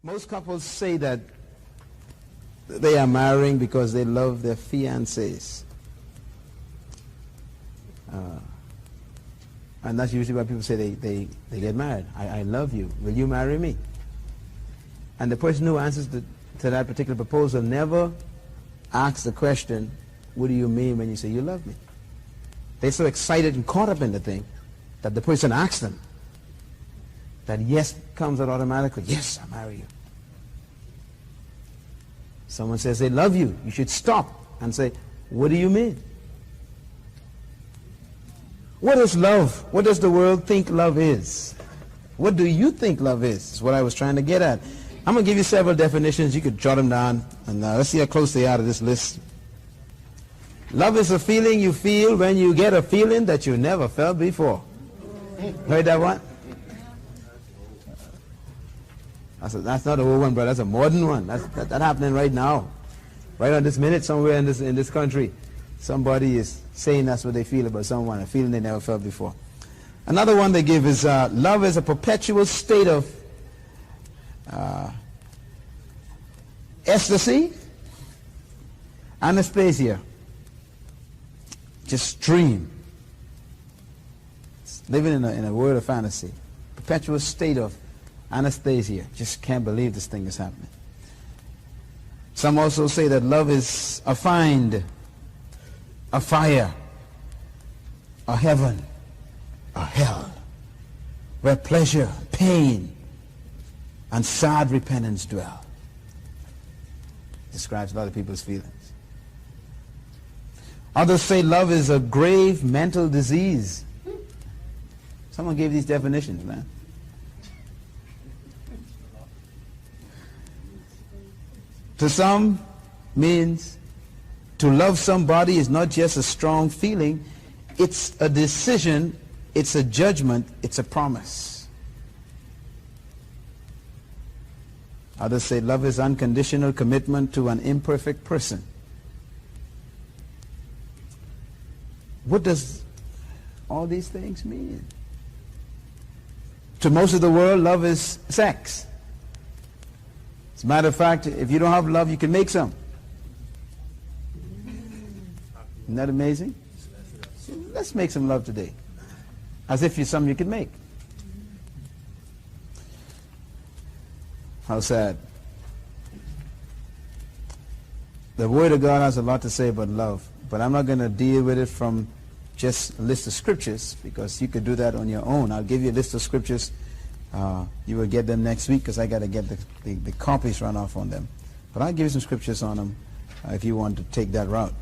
Most couples say that they are marrying because they love their fiancés. And that's usually why people say they get married. I love you. Will you marry me? And the person who answers to that particular proposal never asks the question, what do you mean when you say you love me? They're so excited and caught up in the thing that the person asks them that yes comes out automatically. Yes, I'll marry you. Someone says they love you. You should stop and say, what do you mean? What is love? What does the world think love is? What do you think love is? Is what I was trying to get at. I'm going to give you several definitions. You could jot them down. And let's see how close they are to this list. Love is a feeling you feel when you get a feeling that you never felt before. Heard that one? That's not an old one, but that's a modern one. That's happening right now. Right on this minute, somewhere in this country, somebody is saying that's what they feel about someone, a feeling they never felt before. Another one they give is love is a perpetual state of ecstasy, anesthesia, just dream. It's living in a world of fantasy, perpetual state of anesthesia. Just can't believe this thing is happening. Some also say that love is a find, a fire, a heaven, a hell, where pleasure, pain, and sad repentance dwell. Describes a lot of people's feelings. Others say love is a grave mental disease. Someone gave these definitions, man. To some means to love somebody is not just a strong feeling, it's a decision, it's a judgment, it's a promise. Others say love is unconditional commitment to an imperfect person. What does all these things mean? To most of the world, love is sex. As a matter of fact, if you don't have love, you can make some. Isn't that amazing? So let's make some love today. As if you're something you can make. How sad. The Word of God has a lot to say about love, but I'm not going to deal with it from just a list of scriptures, because you could do that on your own. I'll give you a list of scriptures. You will get them next week, because I got to get the copies run off on them. But I'll give you some scriptures on them if you want to take that route.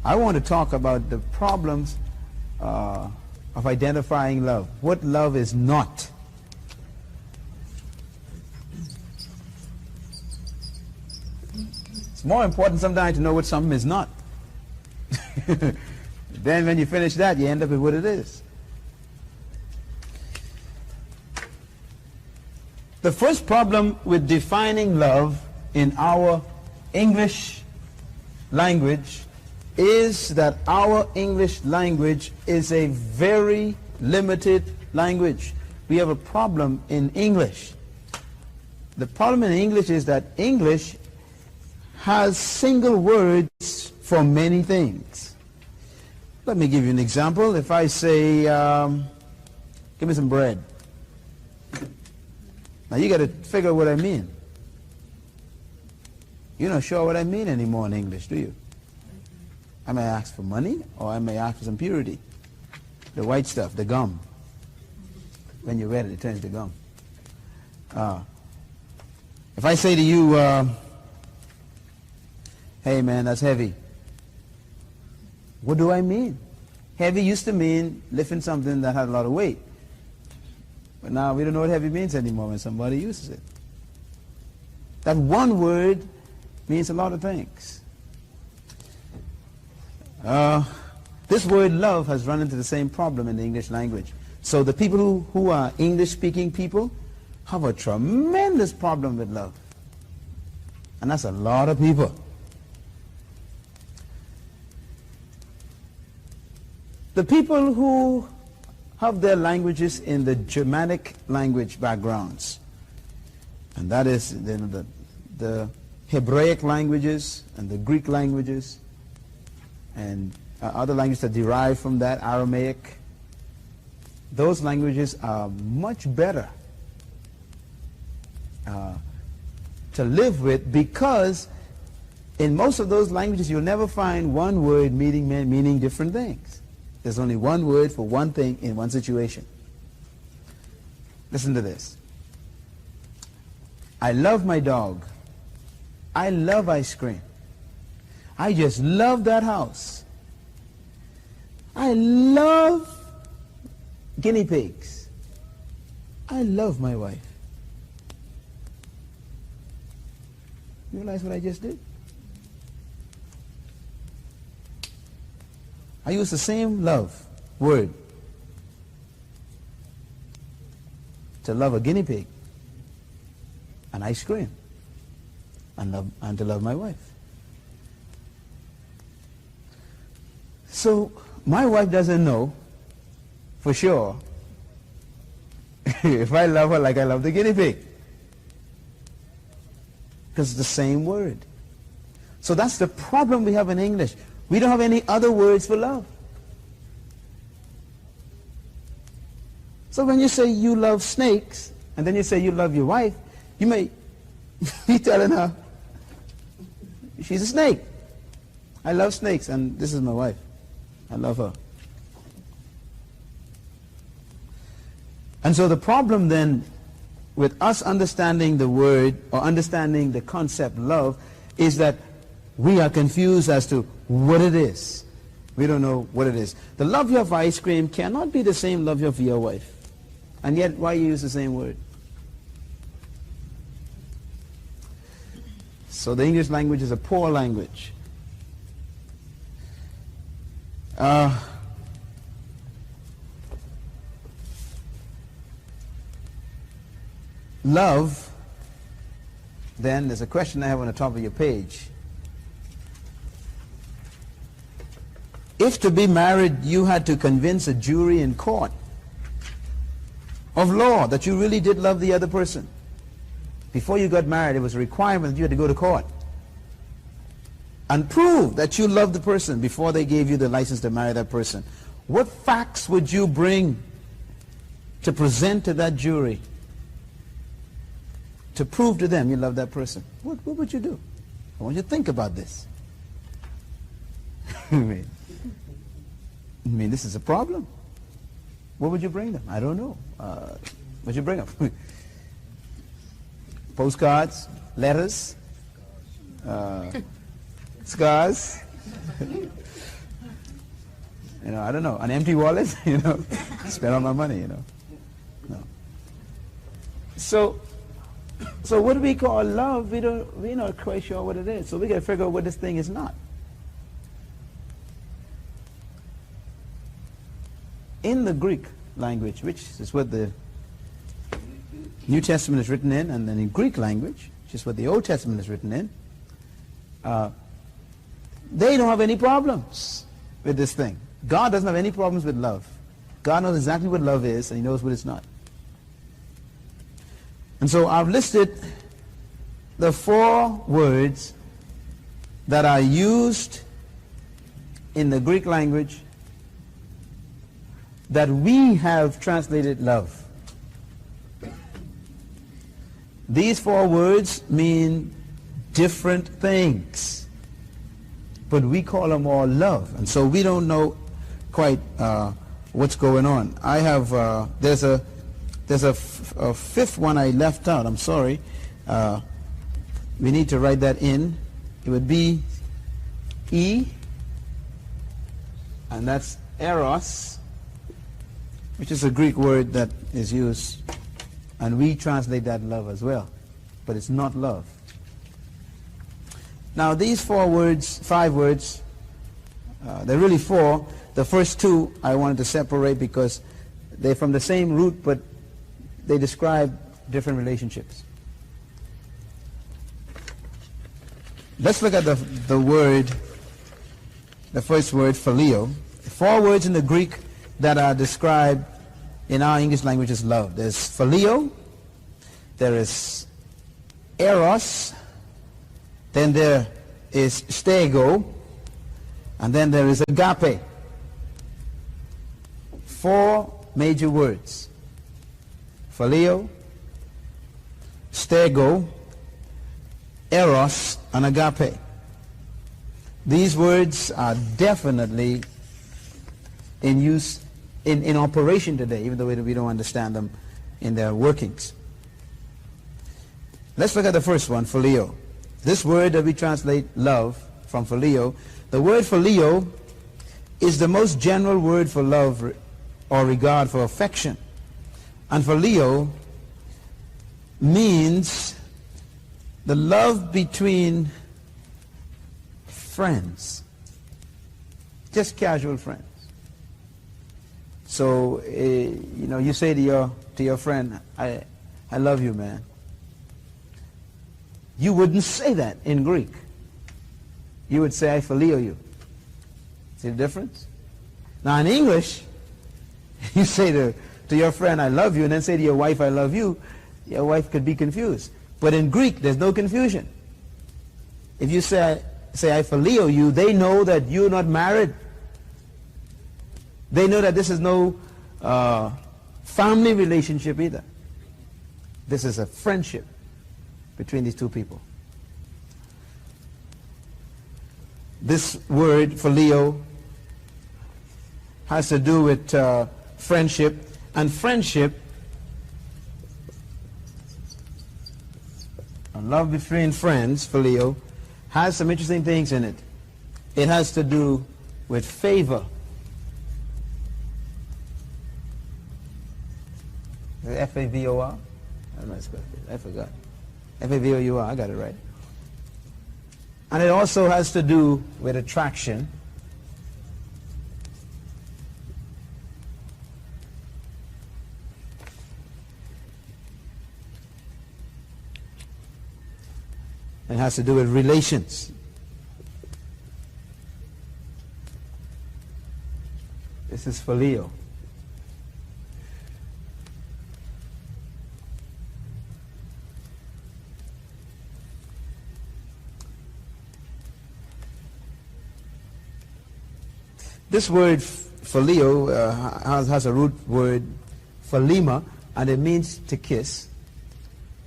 I want to talk about the problems of identifying love. What love is not. It's more important sometimes to know what something is not. Then when you finish that, you end up with what it is. The first problem with defining love in our English language is that our English language is a very limited language. We have a problem in English. The problem in English is that English has single words for many things. Let me give you an example. If I say, give me some bread. Now you got to figure out what I mean. You're not sure what I mean anymore in English, do you? I may ask for money, or I may ask for some purity. The white stuff, the gum. When you wet it, it turns to gum. If I say to you, hey man, that's heavy. What do I mean? Heavy used to mean lifting something that had a lot of weight. But now we don't know what heavy means anymore when somebody uses it. That one word means a lot of things. This word love has run into the same problem in the English language. So the people who are English-speaking people have a tremendous problem with love. And that's a lot of people. The people who have their languages in the Germanic language backgrounds And that is the Hebraic languages and the Greek languages and other languages that derive from that, Aramaic. Those languages are much better to live with, because in most of those languages you'll never find one word meaning different things. There's only one word for one thing in one situation. Listen to this. I love my dog. I love ice cream. I just love that house. I love guinea pigs. I love my wife. You realize what I just did? I used the same love word to love a guinea pig and ice cream and to love my wife. So my wife doesn't know for sure if I love her like I love the guinea pig, because it's the same word. So that's the problem we have in English. We don't have any other words for love. So when you say you love snakes, and then you say you love your wife, you may be telling her she's a snake. I love snakes, and this is my wife. I love her. And so the problem then with us understanding the word or understanding the concept love is that we are confused as to what it is. We don't know what it is. The love you have for ice cream cannot be the same love you have for your wife. And yet, why you use the same word? So the English language is a poor language. Love, then, there's a question I have on the top of your page. If to be married you had to convince a jury in court of law that you really did love the other person, before you got married it was a requirement that you had to go to court and prove that you loved the person before they gave you the license to marry that person, what facts would you bring to present to that jury to prove to them you love that person? What would you do? I want you to think about this. I mean, this is a problem. What would you bring them? I don't know. What would you bring them? Postcards, letters, scars. I don't know. An empty wallet. Spend all my money. No. So what do we call love? We're not quite sure what it is. So we got to figure out what this thing is not. In the Greek language, which is what the New Testament is written in, and then in Greek language, which is what the Old Testament is written in, they don't have any problems with this thing. God doesn't have any problems with love. God knows exactly what love is, and He knows what it's not. And so I've listed the 4 words that are used in the Greek language that we have translated love. These 4 words mean different things, but we call them all love, and so we don't know quite what's going on. I have there's a 5th one I left out. I'm sorry. We need to write that in. It would be E, and that's eros, which is a Greek word that is used, and we translate that love as well, but it's not love. Now these 5 words, they're really 4. The first 2 I wanted to separate because they're from the same root, but they describe different relationships. Let's look at the first word, phileo. 4 words in the Greek that are described in our English language as love. There's phileo, there is eros, then there is stego, and then there is agape. 4 major words: phileo, stego, eros, and agape. These words are definitely in use, in operation today, even though we don't understand them in their workings. Let's look at the first one, phileo. This word that we translate love from phileo, the word phileo is the most general word for love or regard, for affection. And phileo means the love between friends, just casual friends. So, you say to your friend, I love you, man. You wouldn't say that in Greek. You would say, I phileo you. See the difference? Now in English, you say to your friend, I love you, and then say to your wife, I love you, your wife could be confused. But in Greek, there's no confusion. If you say I phileo you, they know that you're not married. They know that this is no family relationship either. This is a friendship between these two people. This word, phileo, has to do with friendship. And friendship, and love between friends, phileo, has some interesting things in it. It has to do with favor. F-A-V-O-R? I forgot. F-A-V-O-U-R, I got it right. And it also has to do with attraction. It has to do with relations. This is phileo. This word phileo has a root word philema, and it means to kiss.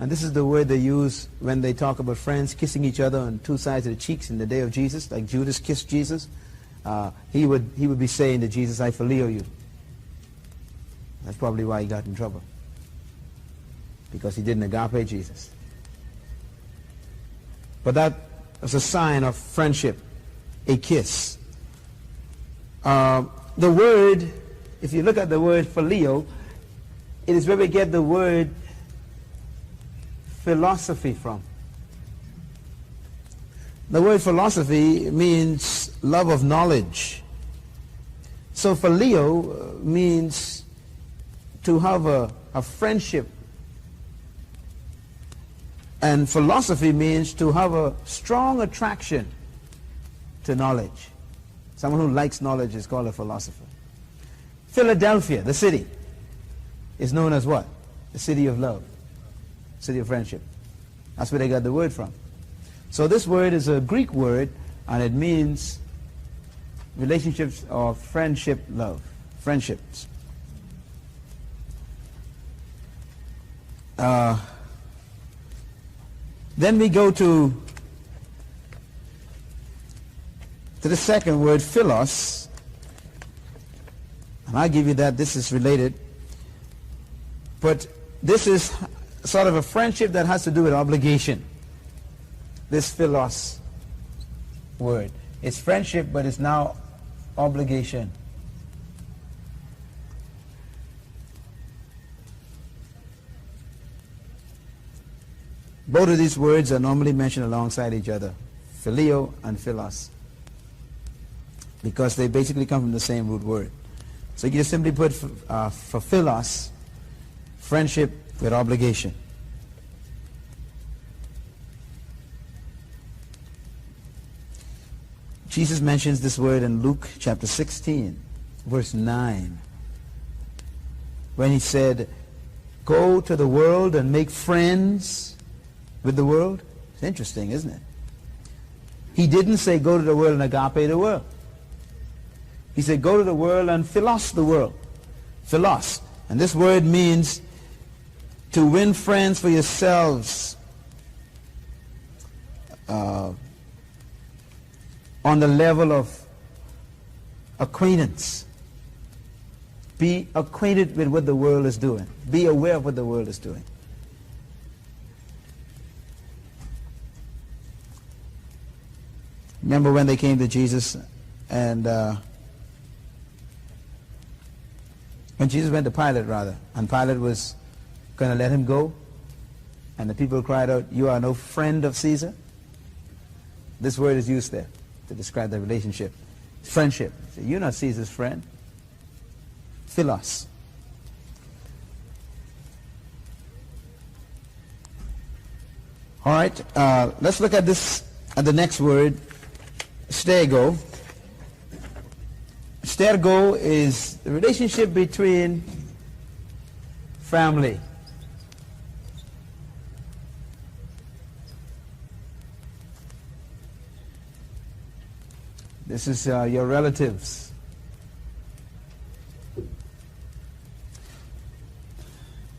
And this is the word they use when they talk about friends kissing each other on 2 sides of the cheeks in the day of Jesus, like Judas kissed Jesus. He would be saying to Jesus, I phileo you. That's probably why he got in trouble, because he didn't agape Jesus. But that was a sign of friendship, a kiss. The word, if you look at the word phileo, it is where we get the word philosophy from. The word philosophy means love of knowledge. So phileo means to have a friendship. And philosophy means to have a strong attraction to knowledge. Someone who likes knowledge is called a philosopher. Philadelphia, the city, is known as what? The city of love, city of friendship. That's where they got the word from. So this word is a Greek word, and it means relationships or friendship, love, friendships. Then we go to the second word, philos. And I'll give you that. This is related. But this is sort of a friendship that has to do with obligation. This philos word. It's friendship, but it's now obligation. Both of these words are normally mentioned alongside each other, phileo and philos, because they basically come from the same root word. So you can just simply put for philos, friendship with obligation. Jesus mentions this word in Luke chapter 16, verse 9, when he said, go to the world and make friends with the world? It's interesting, isn't it? He didn't say go to the world and agape the world. He said go to the world and philos the world. Philos. And this word means to win friends for yourselves on the level of acquaintance. Be acquainted with what the world is doing. Be aware of what the world is doing. Remember when they came to Jesus and when Jesus went to Pilate, rather, and Pilate was going to let him go, and the people cried out, "You are no friend of Caesar." This word is used there to describe the relationship. Friendship. So you're not Caesar's friend. Philos. All right, let's look at this, at the next word, stergo. Stergo is the relationship between family. This is your relatives.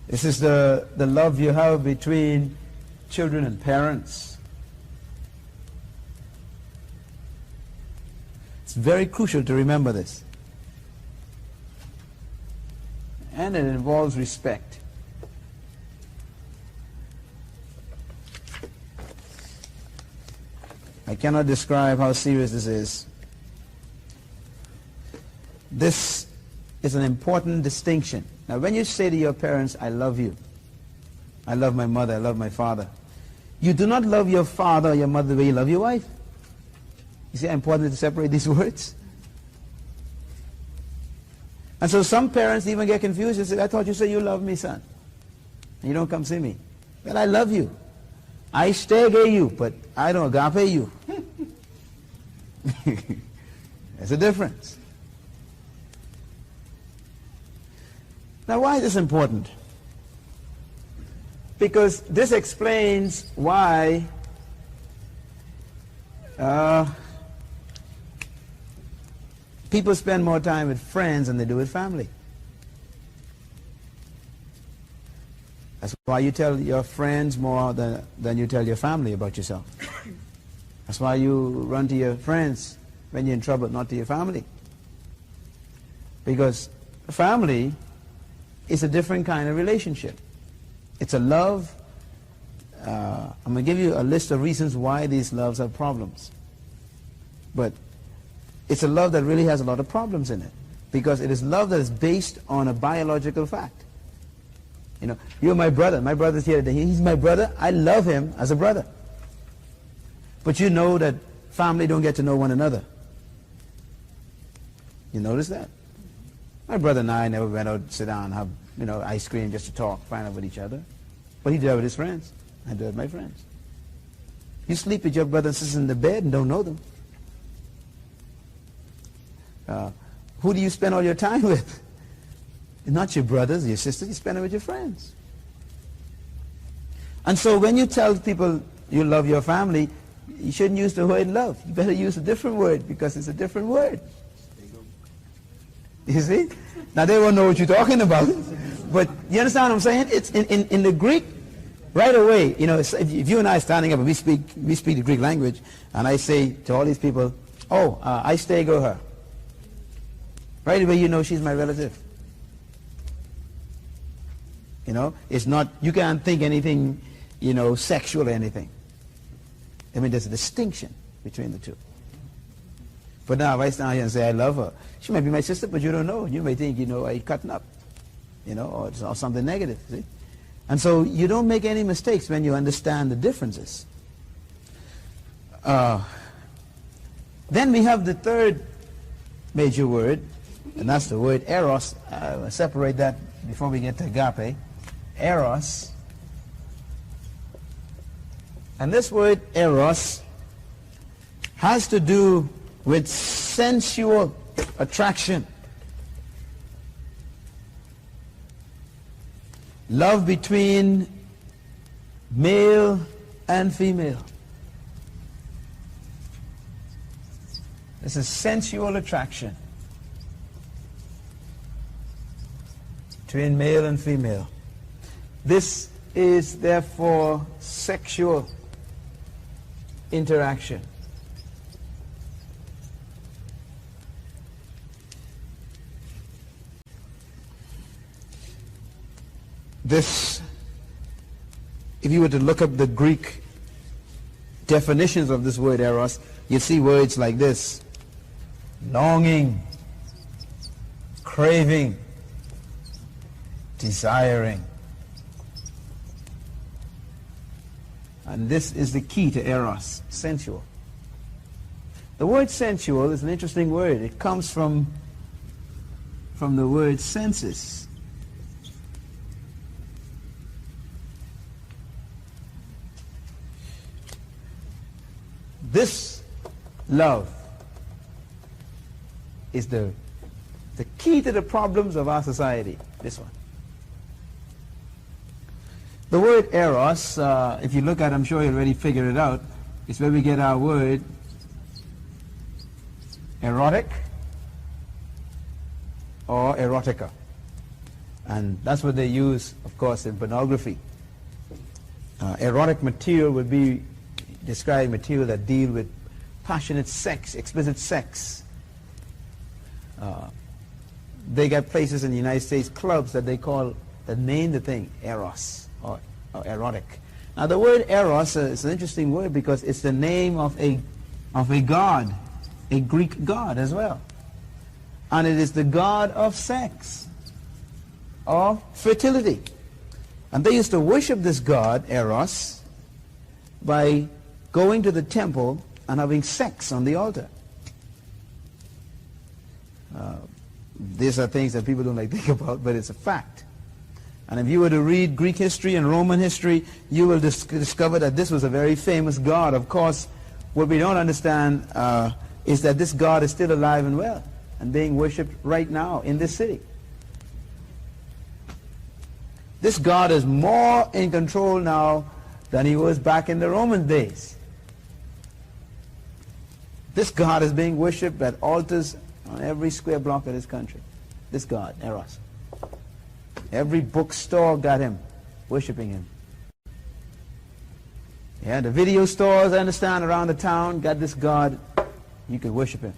This is the love you have between children and parents. It's very crucial to remember this. And it involves respect. I cannot describe how serious this is. This is an important distinction. Now, when you say to your parents, "I love you," "I love my mother," "I love my father," you do not love your father or your mother the way you love your wife. You see how important it is to separate these words? And so some parents even get confused and say, "I thought you said you love me, son. And you don't come see me." Well, I love you. I stege you, but I don't agape you. There's a difference. Now, why is this important? Because this explains why people spend more time with friends than they do with family. That's why you tell your friends more than you tell your family about yourself. That's why you run to your friends when you're in trouble, not to your family. Because family is a different kind of relationship. It's a love. I'm going to give you a list of reasons why these loves have problems. But it's a love that really has a lot of problems in it. Because it is love that is based on a biological fact. You know, you're my brother. My brother's here today. He's my brother. I love him as a brother. But you know that family don't get to know one another. You notice that? My brother and I never went out to sit down and have, ice cream just to talk, find out with each other. But he did it with his friends. I do it with my friends. You sleep with your brother and sister in the bed and don't know them. Who do you spend all your time with? Not your brothers, your sisters. You spend it with your friends. And so when you tell people you love your family, you shouldn't use the word love. You better use a different word because it's a different word. You see? Now they won't know what you're talking about. But you understand what I'm saying? It's in the Greek, right away, if you and I are standing up and we speak the Greek language, and I say to all these people, I stego her. Right away you know she's my relative. It's not, you can't think anything, sexual or anything. I mean, there's a distinction between the two. But now if I stand here and say I love her, she might be my sister, but you don't know. You may think, I cutting up, or something negative, see? And so you don't make any mistakes when you understand the differences. Then we have the third major word, and that's the word eros. I'll separate that before we get to agape. Eros. And this word eros has to do with sensual attraction. Love between male and female. This is sensual attraction between male and female. This is therefore sexual interaction. This, if you were to look up the Greek definitions of this word eros, you'd see words like this: longing, craving, desiring. And this is the key to eros, sensual. The word sensual is an interesting word. It comes from the word sensus. This love is the key to the problems of our society, this one. The word eros, if you look at it, I'm sure you already figured it out, it's where we get our word erotic or erotica. And that's what they use, of course, in pornography. Erotic material would be describing material that deal with passionate sex, explicit sex. They got places in the United States, clubs that name the thing eros or erotic. Now the word eros is an interesting word because it's the name of a god, a Greek god as well. And it is the god of sex, of fertility. And they used to worship this god, eros, by going to the temple and having sex on the altar. These are things that people don't like to think about, but it's a fact. And if you were to read Greek history and Roman history, you will discover that this was a very famous god. Of course, what we don't understand is that this god is still alive and well and being worshipped right now in this city. This god is more in control now than he was back in the Roman days. This god is being worshipped at altars on every square block of this country. This god, Eros. Every bookstore got him, worshiping him. Yeah, the video stores, I understand, around the town got this god. You could worship him.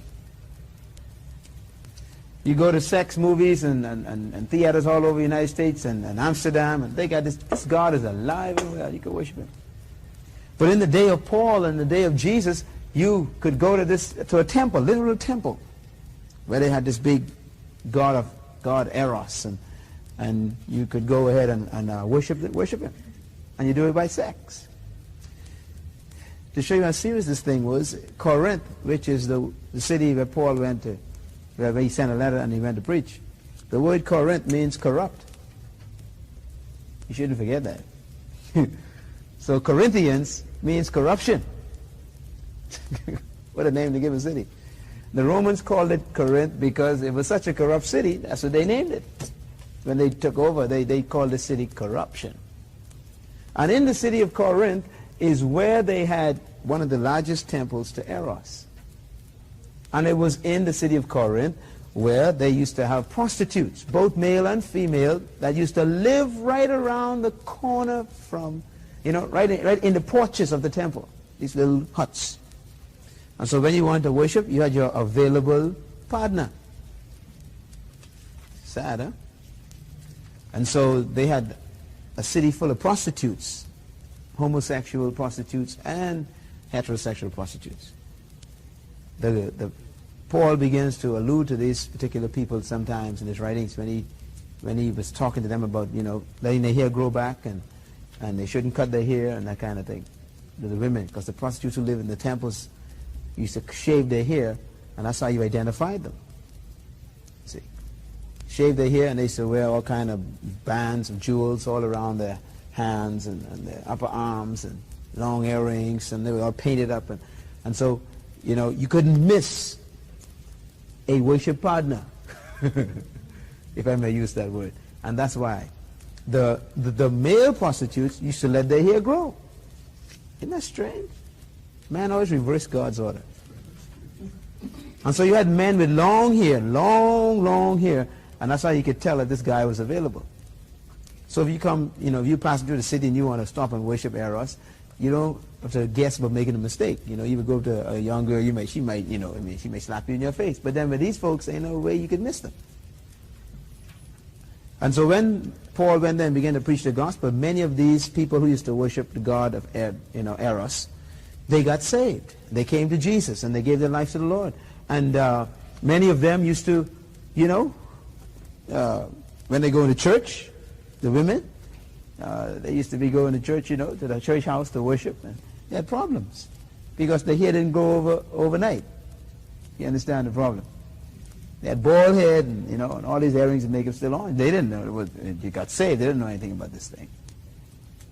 You go to sex movies and theaters all over the United States and Amsterdam, and they got this god is alive and well. You could worship him. But in the day of Paul and the day of Jesus, you could go to a temple, literal temple, where they had this big god Eros, and you could go ahead and worship him, and you do it by sex. To show you how serious this thing was, Corinth, which is the city where Paul went to, where he sent a letter and he went to preach. The word Corinth means corrupt. You shouldn't forget that. So Corinthians means corruption. What a name to give a city. The Romans called it Corinth because it was such a corrupt city. That's what they named it. When they took over, they called the city corruption. And in the city of Corinth is where they had one of the largest temples to Eros. And it was in the city of Corinth where they used to have prostitutes, both male and female, that used to live right around the corner from, right in the porches of the temple, these little huts. And so when you wanted to worship, you had your available partner. Sad, huh? And so they had a city full of prostitutes, homosexual prostitutes and heterosexual prostitutes. Paul begins to allude to these particular people sometimes in his writings when he was talking to them about, letting their hair grow back and they shouldn't cut their hair and that kind of thing. To the women, because the prostitutes who live in the temples used to shave their hair, and that's how you identified them. See, shave their hair, and they used to wear all kind of bands of jewels all around their hands and their upper arms and long earrings, and they were all painted up, and so you couldn't miss a worship partner, if I may use that word. And that's why the male prostitutes used to let their hair grow. Isn't that strange? Man always reversed God's order. And so you had men with long hair, long hair, and that's how you could tell that this guy was available. So if you come, if you pass through the city and you want to stop and worship Eros, you don't have to guess about making a mistake. You would go up to a young girl, she may slap you in your face. But then with these folks, ain't no way you could miss them. And so when Paul went there and began to preach the gospel, many of these people who used to worship the god of Eros, they got saved. They came to Jesus and they gave their lives to the Lord. And many of them used to, when they go into church, the women, they used to be going to church, to the church house to worship. And they had problems because the hair didn't go over overnight. You understand the problem? They had bald head and, and all these earrings and makeup still on. They didn't know you got saved. They didn't know anything about this thing.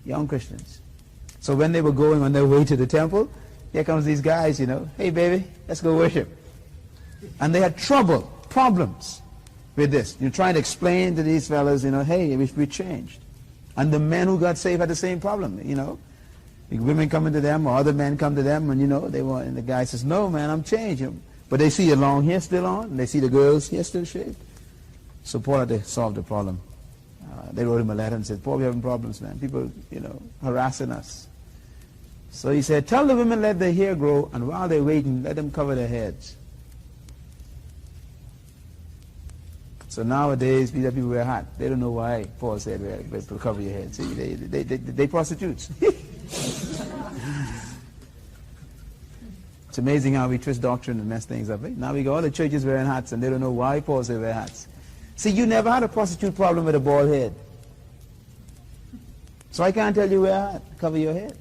Young Christians. So when they were going on their way to the temple, here comes these guys, hey baby, let's go worship. And they had problems with this. You're trying to explain to these fellas, hey, we changed. And the men who got saved had the same problem, The women coming to them or other men come to them and, and the guy says, no, man, I'm changed. But they see your long hair still on, and they see the girl's hair still shaved. So Paul had to solve the problem. They wrote him a letter and said, Paul, we're having problems, man. People, harassing us. So he said, tell the women let their hair grow, and while they're waiting, let them cover their heads. So nowadays, people wear hats. They don't know why Paul said, cover your head. See, they prostitutes. It's amazing how we twist doctrine and mess things up. Now we go, all the churches wearing hats, and they don't know why Paul said wear hats. See, you never had a prostitute problem with a bald head. So I can't tell you wear a hat, cover your head.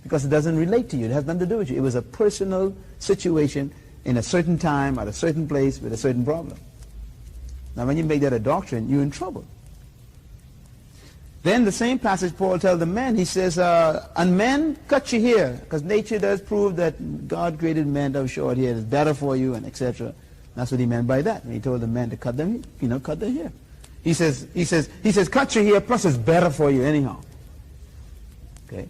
Because it doesn't relate to you. It has nothing to do with you. It was a personal situation in a certain time, at a certain place, with a certain problem. Now when you make that a doctrine, you're in trouble. Then the same passage Paul tells the men, he says, and men, cut your hair, because nature does prove that God created men to have short hair. It's better for you, and etc. That's what he meant by that. And he told the men to cut them, cut their hair. He says, cut your hair, plus it's better for you anyhow. Okay?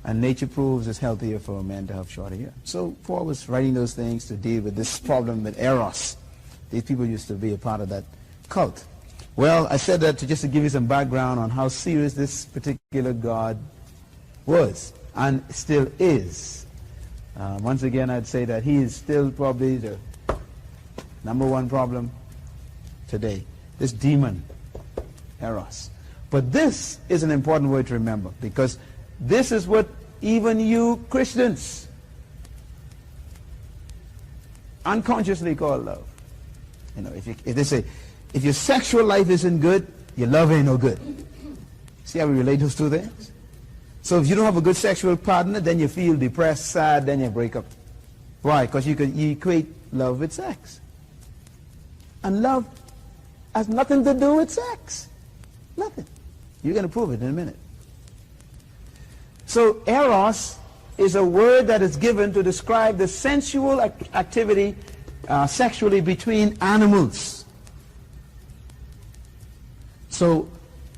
And nature proves it's healthier for a man to have short hair. So Paul was writing those things to deal with this problem with Eros. These people used to be a part of that cult. Well, I said that just to give you some background on how serious this particular God was and still is. Once again, I'd say that he is still probably the number one problem today. This demon, Eros. But this is an important word to remember, because this is what even you Christians unconsciously call love. If they say, if your sexual life isn't good, your love ain't no good. See how we relate those two things? So if you don't have a good sexual partner, then you feel depressed, sad, then you break up. Why? Because you equate love with sex. And love has nothing to do with sex. Nothing. You're going to prove it in a minute. So eros is a word that is given to describe the sensual activity sexually between animals. So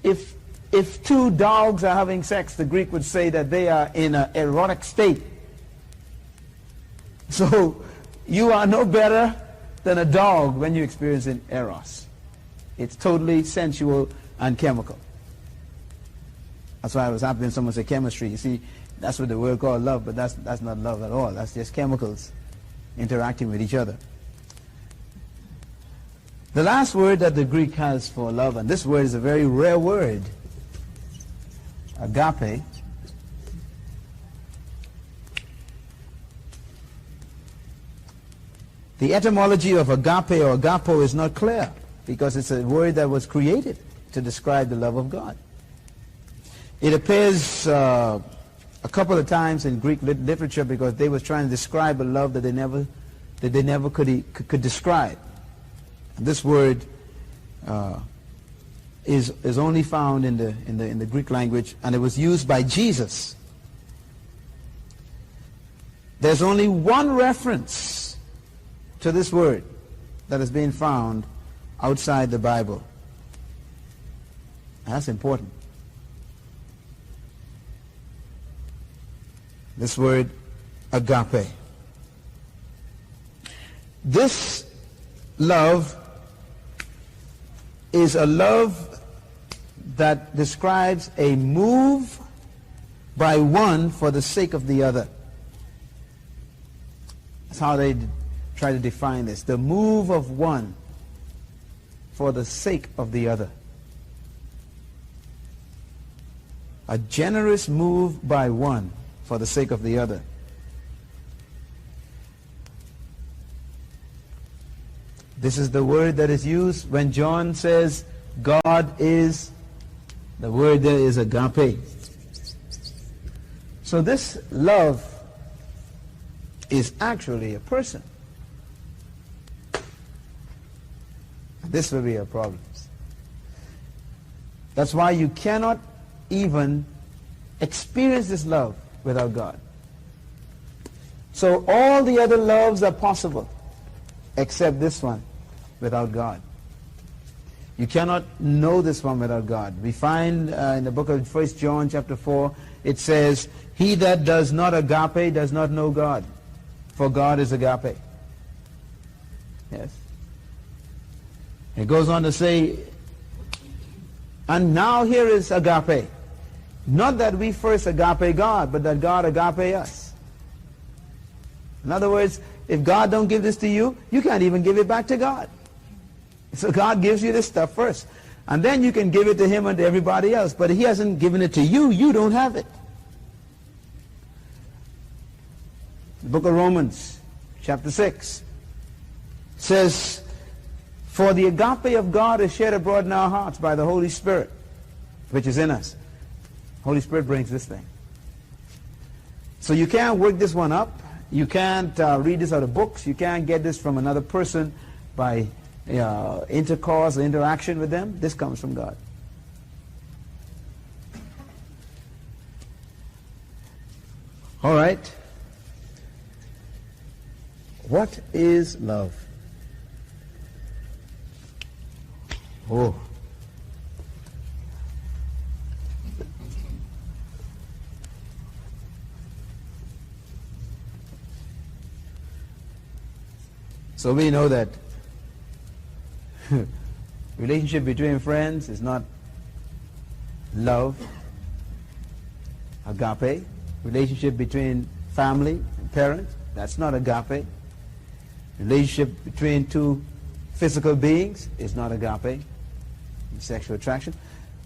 if two dogs are having sex, the Greek would say that they are in an erotic state. So you are no better than a dog when you experience an eros. It's totally sensual and chemical. That's why I was happy when someone said chemistry. You see, that's what the word called love, but that's not love at all. That's just chemicals interacting with each other. The last word that the Greek has for love, and this word is a very rare word, agape. The etymology of agape or agapo is not clear, because it's a word that was created to describe the love of God. It appears a couple of times in Greek literature because they were trying to describe a love that they never could describe. And this word is only found in the Greek language, and it was used by Jesus. There's only one reference to this word that has been found outside the Bible. That's important. This word agape. This love is a love that describes a move by one for the sake of the other. That's how they try to define this. The move of one for the sake of the other. A generous move by one for the sake of the other. This is the word that is used when John says God is, the word there is agape. So this love is actually a person. This will be a problem. That's why you cannot even experience this love without God. So all the other loves are possible except this one without God. You cannot know this one without God. We find in the book of 1 John chapter 4, it says, he that does not agape does not know God, for God is agape. Yes. It goes on to say, and now here is agape. Not that we first agape God, but that God agape us. In other words, if God don't give this to you, you can't even give it back to God. So God gives you this stuff first. And then you can give it to him and to everybody else. But he hasn't given it to you, you don't have it. The book of Romans, chapter 6, says, for the agape of God is shed abroad in our hearts by the Holy Spirit, which is in us. Holy Spirit brings this thing. So you can't work this one up. You can't read this out of books. You can't get this from another person by intercourse or interaction with them. This comes from God. All right. What is love? Oh. So we know that relationship between friends is not love, agape. Relationship between family and parents, that's not agape. Relationship between two physical beings is not agape, sexual attraction.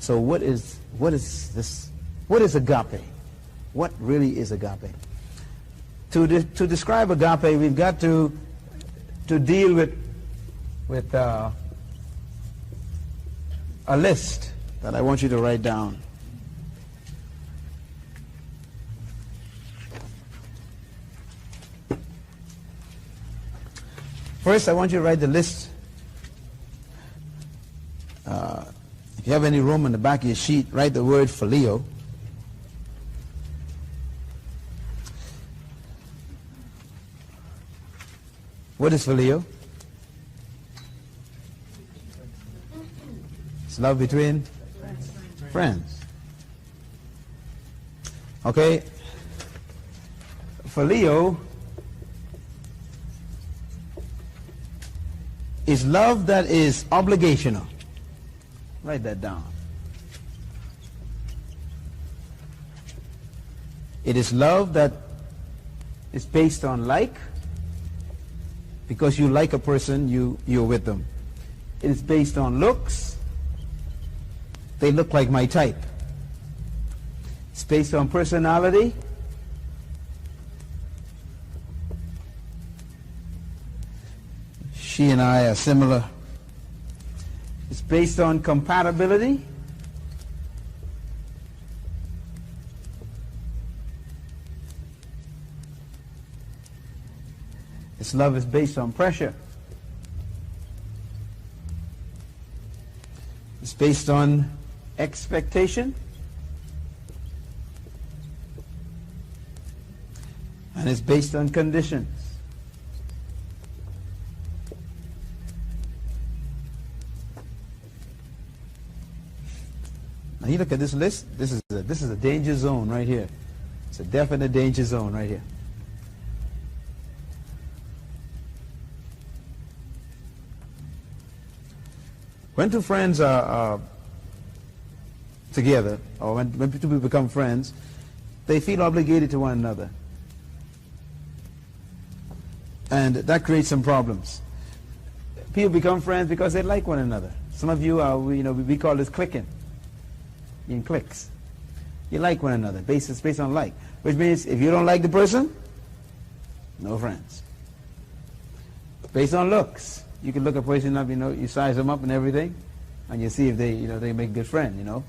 So what is this? What is agape? What really is agape? To describe agape, we've got to deal with a list that I want you to write down. First, I want you to write the list. If you have any room in the back of your sheet, write the word phileo. What is phileo? It's love between friends. Okay? Phileo is love that is obligational. Write that down. It is love that is based on like. Because you like a person, you're with them. It is based on looks. They look like my type. It's based on personality. She and I are similar. It's based on compatibility. This love is based on pressure. It's based on expectation. And it's based on conditions. Now you look at this list, this is a danger zone right here. It's a definite danger zone right here. When two friends are together, or when two people become friends, they feel obligated to one another. And that creates some problems. People become friends because they like one another. Some of you are, we call this clicking. In clicks. You like one another, based on like. Which means if you don't like the person, no friends. Based on looks. You can look a person up, you size them up and everything, and you see if they make a good friend,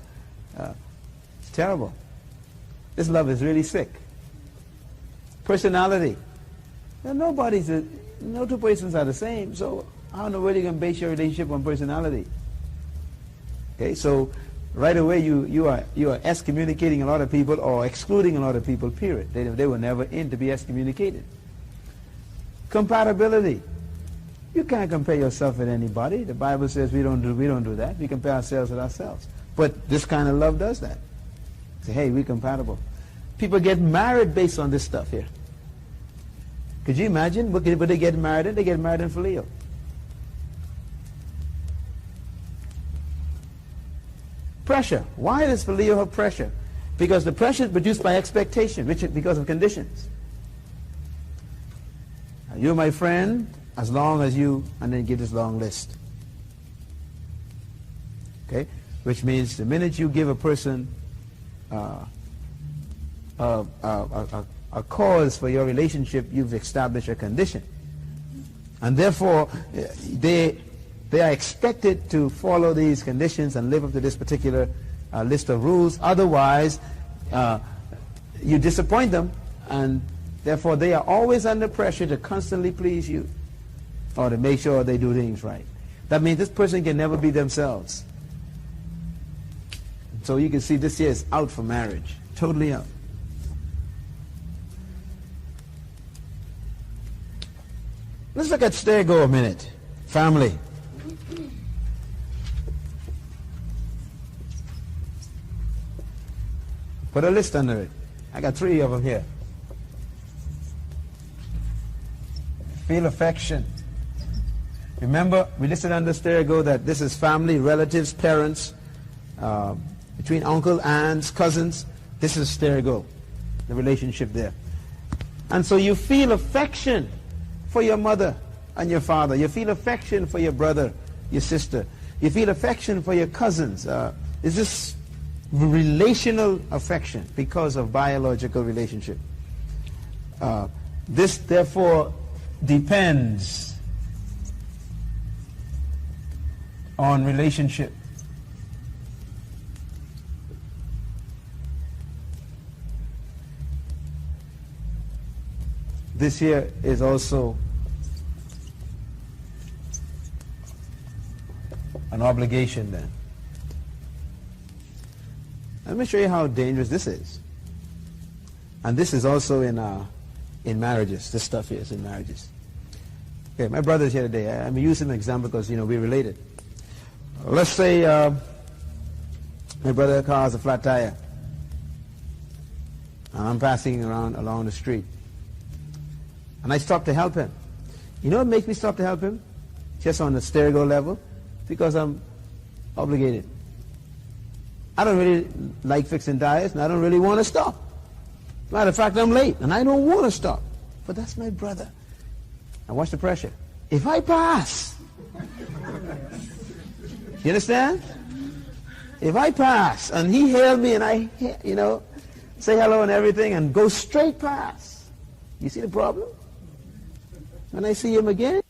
It's terrible. This love is really sick. Personality. No two persons are the same, so I don't know where you can base your relationship on personality. Okay, so right away you are excommunicating a lot of people or excluding a lot of people, period. They were never in to be excommunicated. Compatibility. You can't compare yourself with anybody. The Bible says we don't do that. We compare ourselves with ourselves. But this kind of love does that. Say, hey, we're compatible. People get married based on this stuff here. Could you imagine what they get married in? They get married in Phileo. Pressure. Why does Phileo have pressure? Because the pressure is produced by expectation, which is because of conditions. You're my friend as long as you, and then give this long list. Okay? Which means the minute you give a person a cause for your relationship, you've established a condition. And therefore, they are expected to follow these conditions and live up to this particular list of rules. Otherwise, you disappoint them, and therefore they are always under pressure to constantly please you or to make sure they do things right. That means this person can never be themselves. So you can see this here is out for marriage. Totally out. Let's look at Stergo a minute. Family. Put a list under it. I got 3 of them here. Feel affection. Remember, we listed under Stergo that this is family, relatives, parents, between uncle, aunts, cousins. This is Stergo, the relationship there. And so you feel affection for your mother and your father. You feel affection for your brother, your sister. You feel affection for your cousins. Is this relational affection because of biological relationship? This, therefore, depends on relationship. This here is also an obligation then. Let me show you how dangerous this is. And this is also in marriages. This stuff here is in marriages. Okay, my brother's here today. I'm using an example because, we're related. Let's say my brother's car has a flat tire. And I'm passing along the street. And I stop to help him. You know what makes me stop to help him? Just on the Stergo level? Because I'm obligated. I don't really like fixing tires, and I don't really want to stop. Matter of fact, I'm late, and I don't want to stop. But that's my brother. Now watch the pressure. If I pass, you understand? If I pass, and he hailed me, and I, say hello and everything, and go straight past, you see the problem? When I see him again,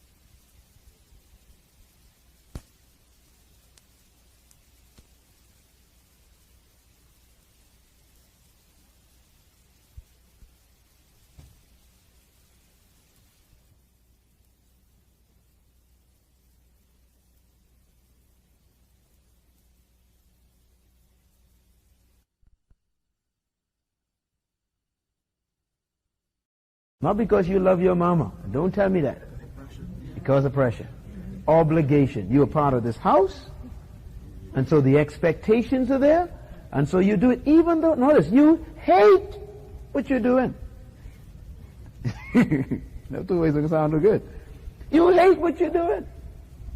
not because you love your mama. Don't tell me that. Because of pressure. Obligation. You are part of this house. And so the expectations are there. And so you do it even though, notice, you hate what you doing? No two ways to sound too good. You hate what you're doing,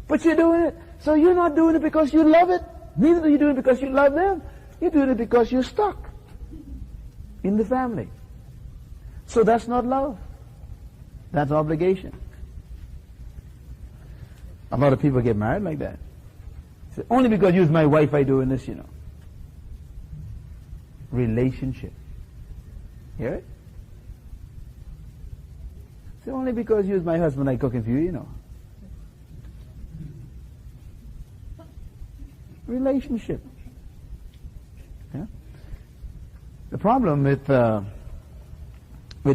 but you're doing it. So you're not doing it because you love it. Neither are you doing it because you love them. You're doing it because you're stuck in the family. So that's not love. That's obligation. A lot of people get married like that. So only because you're my wife I doing this, you know. Relationship. Hear it? So only because you're my husband I cooking for you, you know. Relationship. Yeah? The problem with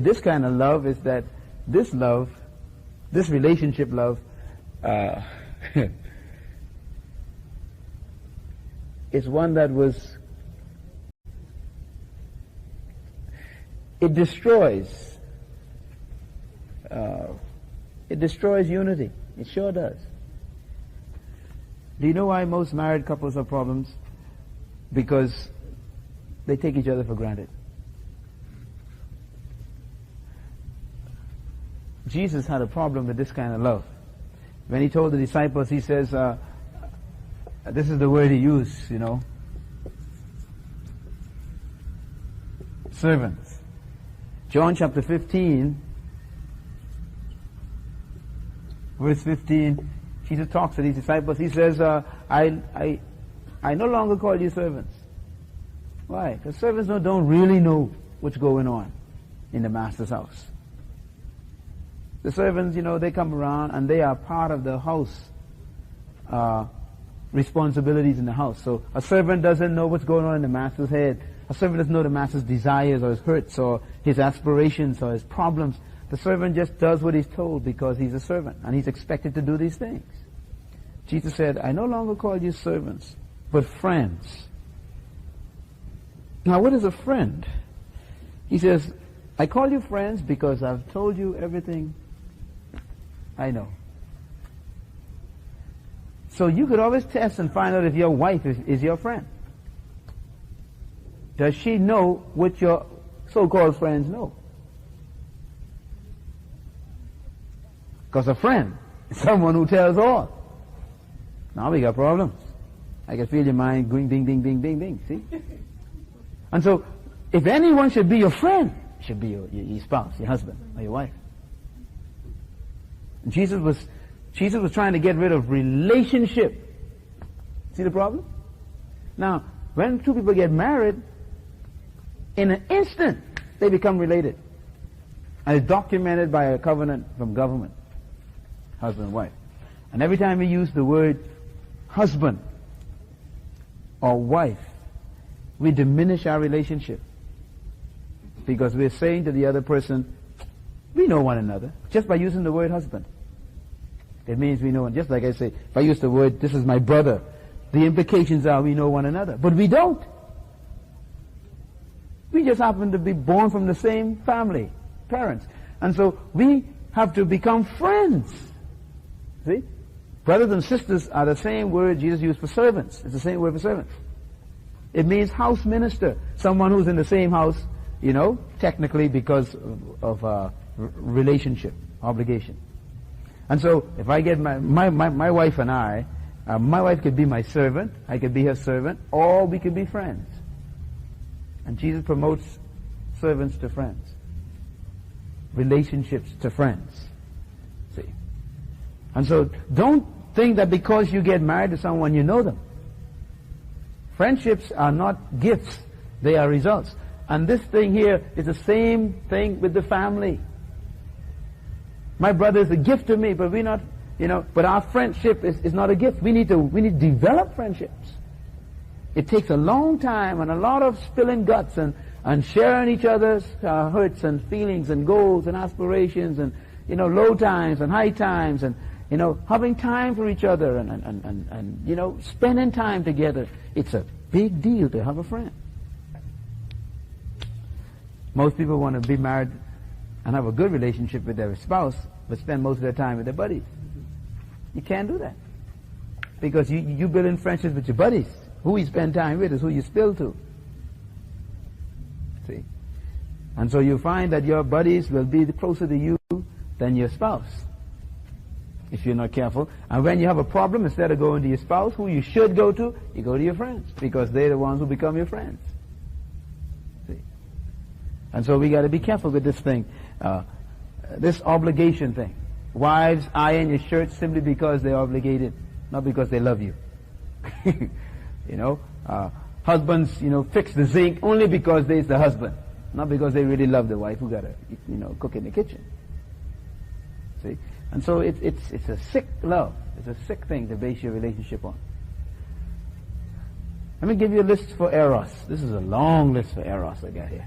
this kind of love is that this love, this relationship love, is one that was, it destroys unity. It sure does. Do you know why most married couples have problems? Because they take each other for granted. Jesus had a problem with this kind of love. When he told the disciples, he says, this is the word he used, you know, servants. John chapter 15, verse 15, Jesus talks to these disciples. He says, I no longer call you servants. Why? Because servants don't really know what's going on in the master's house. The servants, you know, they come around and they are part of the house responsibilities in the house. So a servant doesn't know what's going on in the master's head. A servant doesn't know the master's desires or his hurts or his aspirations or his problems. The servant just does what he's told because he's a servant and he's expected to do these things. Jesus said, I no longer call you servants, but friends. Now, what is a friend? He says, I call you friends because I've told you everything I know. So you could always test and find out if your wife is your friend. Does she know what your so-called friends know? Because a friend is someone who tells all. Now we got problems. I can feel your mind going ding, ding, ding, ding, ding. See? And so, if anyone should be your friend, it should be your spouse, your husband, or your wife. And Jesus was trying to get rid of relationship. See the problem? Now, when two people get married, in an instant, they become related. And it's documented by a covenant from government, husband and wife. And every time we use the word husband or wife, we diminish our relationship. Because we're saying to the other person, we know one another, just by using the word husband. It means we know, and just like I say, if I use the word, this is my brother, the implications are we know one another. But we don't. We just happen to be born from the same family, parents. And so we have to become friends. See? Brothers and sisters are the same word Jesus used for servants. It's the same word for servants. It means house minister, someone who's in the same house, you know, technically because of relationship, obligation. And so if I get my wife and I, my wife could be my servant, I could be her servant, or we could be friends. And Jesus promotes servants to friends, relationships to friends. See? And so don't think that because you get married to someone you know them. Friendships are not gifts, they are results. And this thing here is the same thing with the family. My brother is a gift to me, but we're not, you know, but our friendship is not a gift. We need to develop friendships. It takes a long time and a lot of spilling guts and sharing each other's hurts and feelings and goals and aspirations and, you know, low times and high times and, you know, having time for each other and you know, spending time together. It's a big deal to have a friend. Most people want to be married and have a good relationship with their spouse, but spend most of their time with their buddies. You can't do that. Because you build in friendships with your buddies. Who you spend time with is who you spill to. See? And so you find that your buddies will be closer to you than your spouse, if you're not careful. And when you have a problem, instead of going to your spouse, who you should go to, you go to your friends, because they're the ones who become your friends. See? And so we got to be careful with this thing, this obligation thing. Wives iron your shirts simply because they're obligated, not because they love you. Husbands, fix the zinc only because they're the husband, not because they really love the wife who got to, cook in the kitchen. See? And so it's a sick love. It's a sick thing to base your relationship on. Let me give you a list for eros. This is a long list for eros I got here.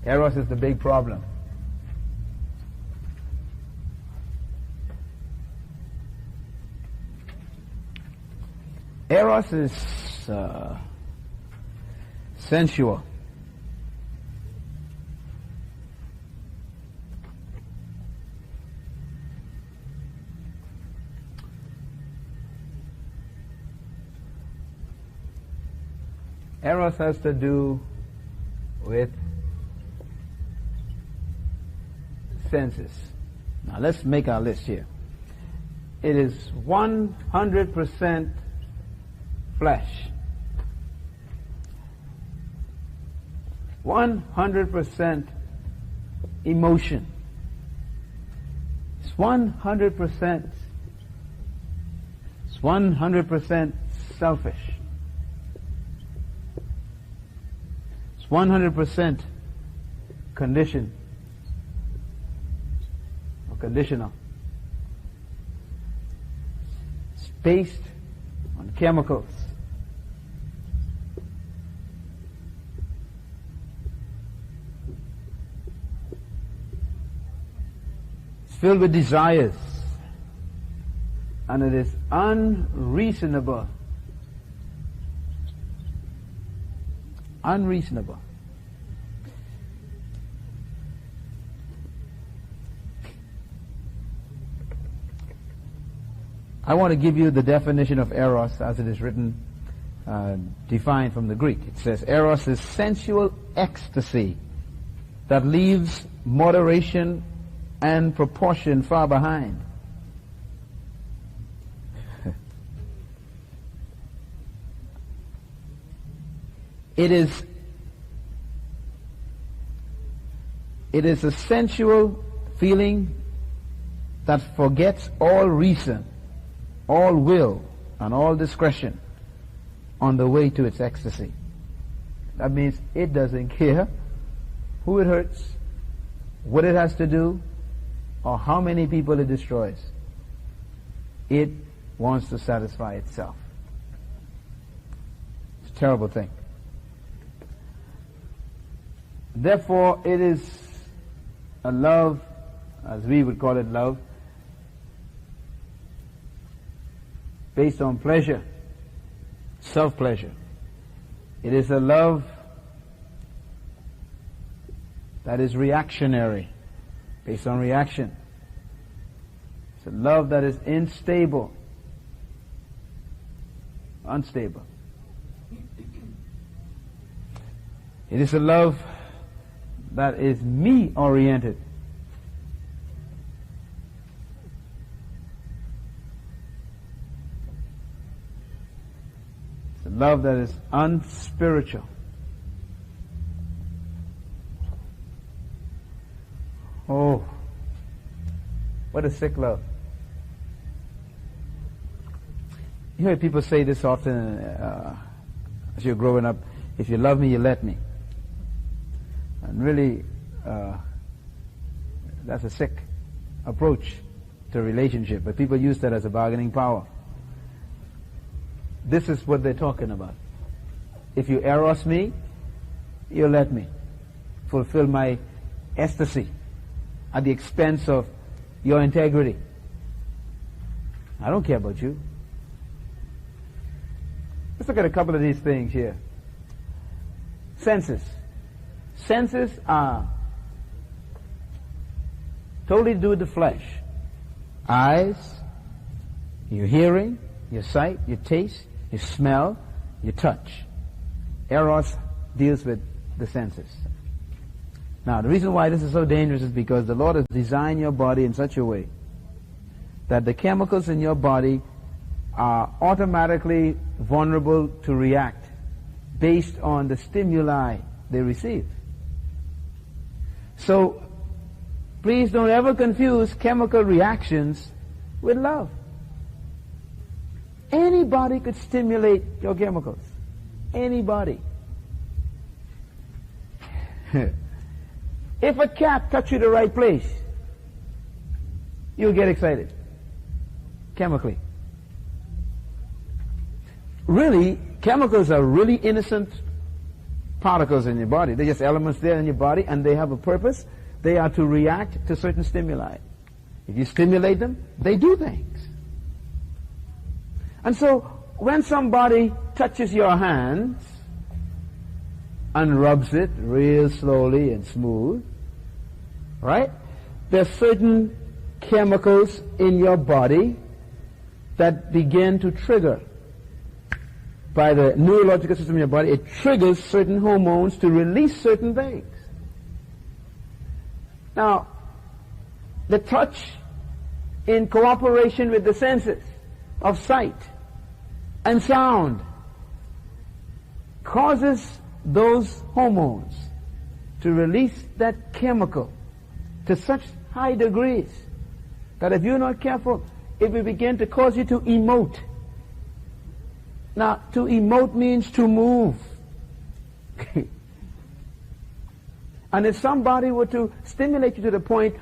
Eros is the big problem. Eros is sensual. Eros has to do with senses. Now let's make our list here. It is 100% flesh. 100% emotion. It's 100%. It's 100% selfish. 100% condition or conditional. It's based on chemicals. It's filled with desires, and it is unreasonable. Unreasonable. I want to give you the definition of eros as it is written, defined from the Greek. It says, eros is sensual ecstasy that leaves moderation and proportion far behind. It is a sensual feeling that forgets all reason, all will, and all discretion on the way to its ecstasy. That means it doesn't care who it hurts, what it has to do, or how many people it destroys. It wants to satisfy itself. It's a terrible thing. Therefore, it is a love, as we would call it love, based on pleasure, self-pleasure. It is a love that is reactionary, based on reaction. It's a love that is unstable. It is a love that is me-oriented. It's a love that is unspiritual. Oh, what a sick love. You hear people say this often as you're growing up, if you love me, you let me. And really, that's a sick approach to a relationship, but people use that as a bargaining power. This is what they're talking about. If you eros me, you let me fulfill my ecstasy at the expense of your integrity. I don't care about you. Let's look at a couple of these things here. Senses. Senses are totally to do with the flesh. Eyes, your hearing, your sight, your taste, your smell, your touch. Eros deals with the senses. Now, the reason why this is so dangerous is because the Lord has designed your body in such a way that the chemicals in your body are automatically vulnerable to react based on the stimuli they receive. So, please don't ever confuse chemical reactions with love. Anybody could stimulate your chemicals. Anybody. If a cat touches you the right place, you'll get excited. Chemically. Really, chemicals are really innocent particles in your body. They're just elements there in your body, and they have a purpose. They are to react to certain stimuli. If you stimulate them, they do things. And so, when somebody touches your hands and rubs it real slowly and smooth, right? There are certain chemicals in your body that begin to trigger by the neurological system in your body. It triggers certain hormones to release certain things. Now, the touch in cooperation with the senses of sight and sound causes those hormones to release that chemical to such high degrees that if you're not careful, it will begin to cause you to emote. Now, to emote means to move. And if somebody were to stimulate you to the point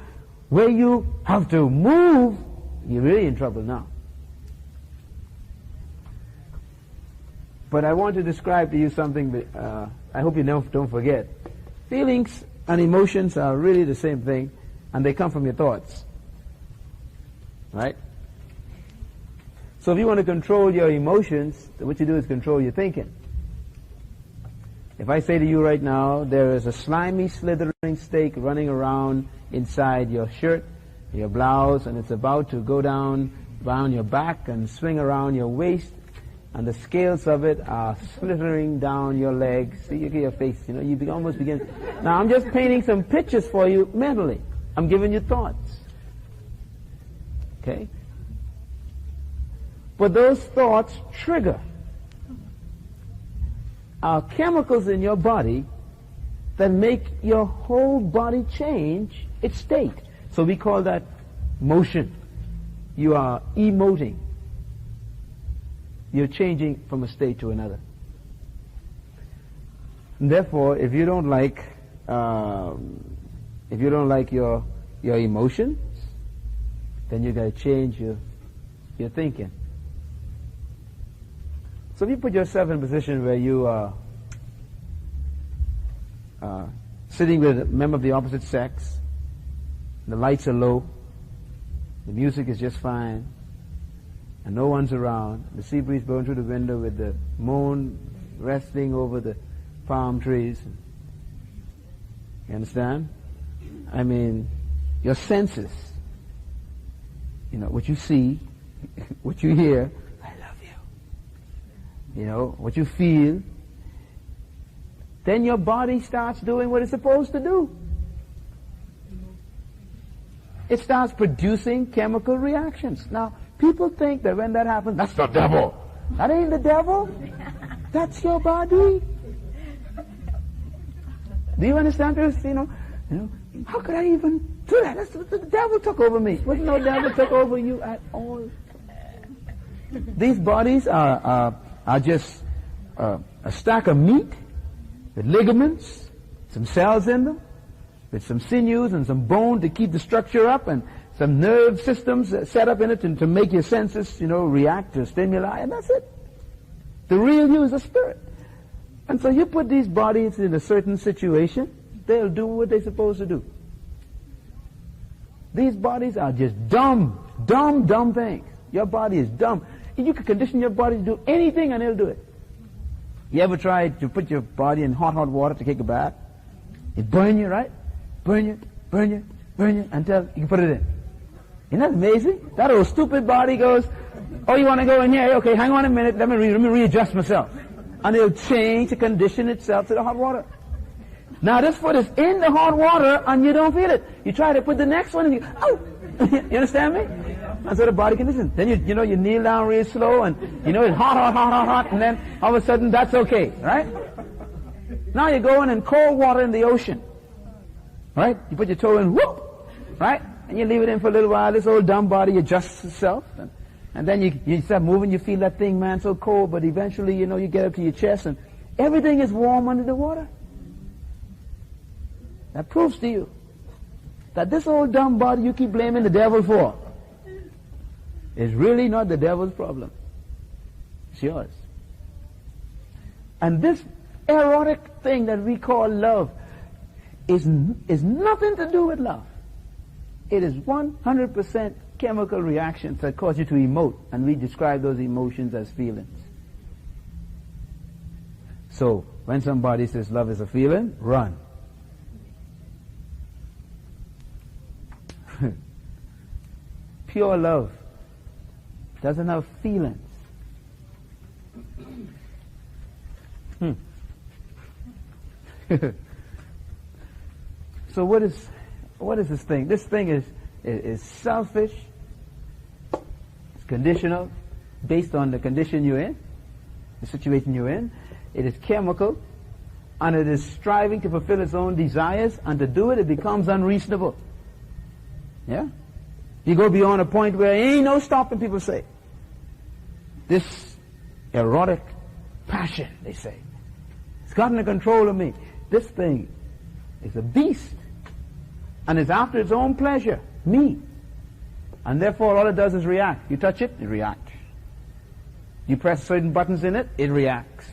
where you have to move, you're really in trouble now. But I want to describe to you something that I hope you don't forget. Feelings and emotions are really the same thing, and they come from your thoughts. Right? So if you want to control your emotions, what you do is control your thinking. If I say to you right now, there is a slimy, slithering snake running around inside your shirt, your blouse, and it's about to go down your back and swing around your waist, and the scales of it are slithering down your legs. See, you get your face, you almost begin. Now, I'm just painting some pictures for you mentally. I'm giving you thoughts. Okay? But those thoughts trigger chemicals in your body that make your whole body change its state. So we call that motion. You are emoting. You're changing from a state to another. And therefore, if you don't like your emotions, then you got to change your thinking. So if you put yourself in a position where you are sitting with a member of the opposite sex, the lights are low, the music is just fine, and no one's around, the sea breeze blowing through the window with the moon resting over the palm trees. You understand? I mean, your senses, what you see, what you hear, what you feel, then your body starts doing what it's supposed to do. It starts producing chemical reactions. Now, people think that when that happens, that's the devil. That ain't the devil. That's your body. Do you understand this? How could I even do that? The devil took over me. Well, no devil took over you at all. These bodies are just a stack of meat with ligaments, some cells in them, with some sinews and some bone to keep the structure up, and some nerve systems set up in it to make your senses, react to stimuli, and that's it. The real you is a spirit. And so you put these bodies in a certain situation, they'll do what they're supposed to do. These bodies are just dumb things. Your body is dumb. You can condition your body to do anything and it'll do it. You ever tried to put your body in hot water to take a bath? It burn you, right? Burn you until you can put it in. Isn't that amazing? That old stupid body goes, oh, you want to go in here? Okay, hang on a minute. Let me readjust myself. And it'll change to condition itself to the hot water. Now this foot is in the hot water and you don't feel it. You try to put the next one and you, oh! You understand me? That's what the body condition. Then you kneel down real slow and it's hot, and then all of a sudden that's okay, right? Now you're going in cold water in the ocean, right? You put your toe in, whoop, right? And you leave it in for a little while. This old dumb body adjusts itself, and then you start moving. You feel that thing, man, so cold, but eventually, you get up to your chest and everything is warm under the water. That proves to you that this old dumb body you keep blaming the devil for is really not the devil's problem. It's yours. And this erotic thing that we call love is nothing to do with love. It is 100% chemical reactions that cause you to emote, and we describe those emotions as feelings. So, when somebody says love is a feeling, run. Pure love doesn't have feelings. So what is this thing? This thing is selfish. It's conditional, based on the condition you're in, the situation you're in. It is chemical, and it is striving to fulfill its own desires, and to do it becomes unreasonable. Yeah? You go beyond a point where ain't no stopping, people say. This erotic passion, they say, it's gotten the control of me. This thing is a beast, and it's after its own pleasure, me. And therefore all it does is react. You touch it, it reacts. You press certain buttons in it, it reacts.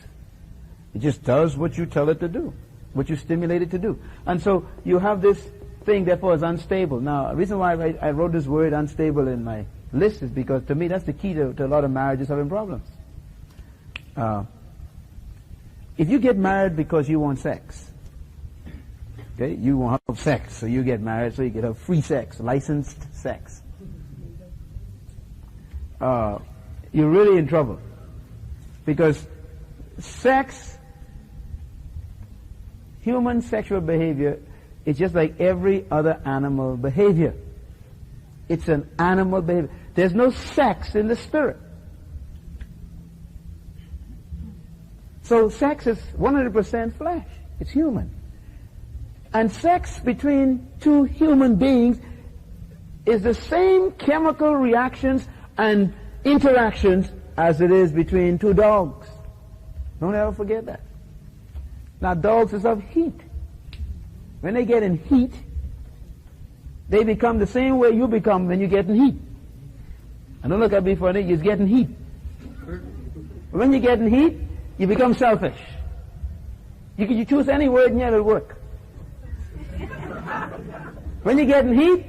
It just does what you tell it to do, what you stimulate it to do. And so you have this thing, therefore, is unstable. Now, the reason why I wrote this word unstable in my list is because, to me, that's the key to a lot of marriages having problems. If you get married because you want sex, okay, you want to have sex, so you get married so you can have free sex, licensed sex, you're really in trouble. Because sex, human sexual behavior, it's just like every other animal behavior. It's an animal behavior. There's no sex in the spirit. So sex is 100% flesh. It's human. And sex between two human beings is the same chemical reactions and interactions as it is between two dogs. Don't ever forget that. Now, dogs is of heat. When they get in heat, they become the same way you become when you get in heat. And don't look at me funny, you're getting heat. When you get in heat, you become selfish. You choose any word and yet it'll work. When you get in heat,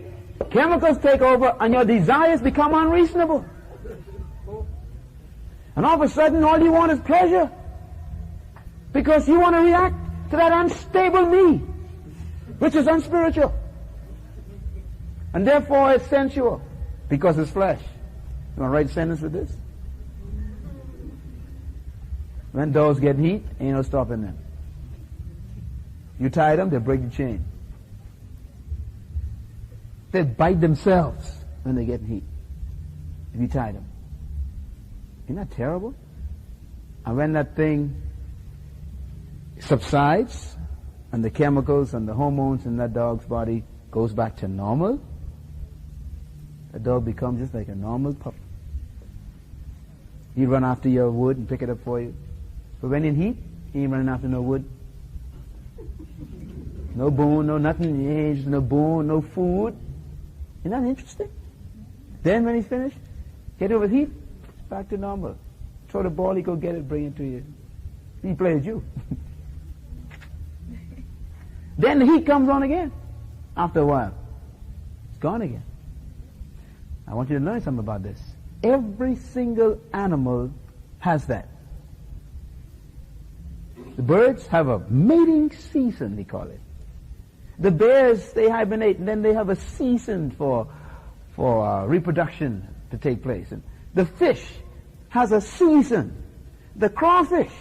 chemicals take over and your desires become unreasonable. And all of a sudden, all you want is pleasure. Because you want to react to that unstable me, which is unspiritual. And therefore it's sensual, because it's flesh. You want to write a sentence with this? When dogs get heat, ain't no stopping them. You tie them, they break the chain. They bite themselves when they get heat, if you tie them. Isn't that terrible? And when that thing subsides, and the chemicals and the hormones in that dog's body goes back to normal, the dog becomes just like a normal pup. He'd run after your wood and pick it up for you. But when in heat, he ain't running after no wood. No bone, no nothing. He ain't no bone, no food. Isn't that interesting? Then when he's finished, get over heat, back to normal. Throw the ball, he go get it, bring it to you. He plays you. Then the heat comes on again. After a while, it's gone again. I want you to learn something about this. Every single animal has that. The birds have a mating season, they call it. The bears, they hibernate, and then they have a season for reproduction to take place. And the fish has a season. The crawfish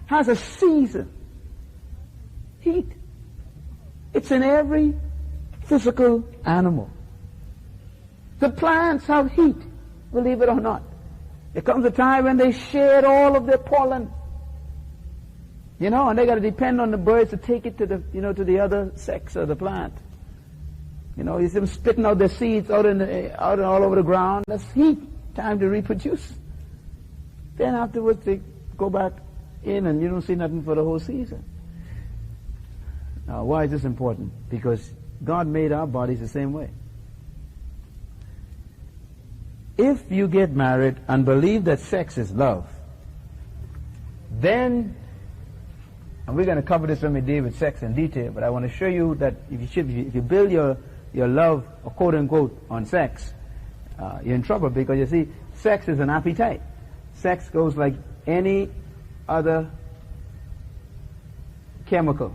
has a season. Heat. It's in every physical animal. The plants have heat, believe it or not. There comes a time when they shed all of their pollen. You know, and they got to depend on the birds to take it to the, you know, to the other sex of the plant. You know, you see them spitting out their seeds out all over the ground. That's heat. Time to reproduce. Then afterwards they go back in and you don't see nothing for the whole season. Now, why is this important? Because God made our bodies the same way. If you get married and believe that sex is love, then, and we're going to cover this when we deal with sex in detail, but I want to show you that if you build your love, or quote unquote, on sex, you're in trouble, because you see, sex is an appetite. Sex goes like any other chemical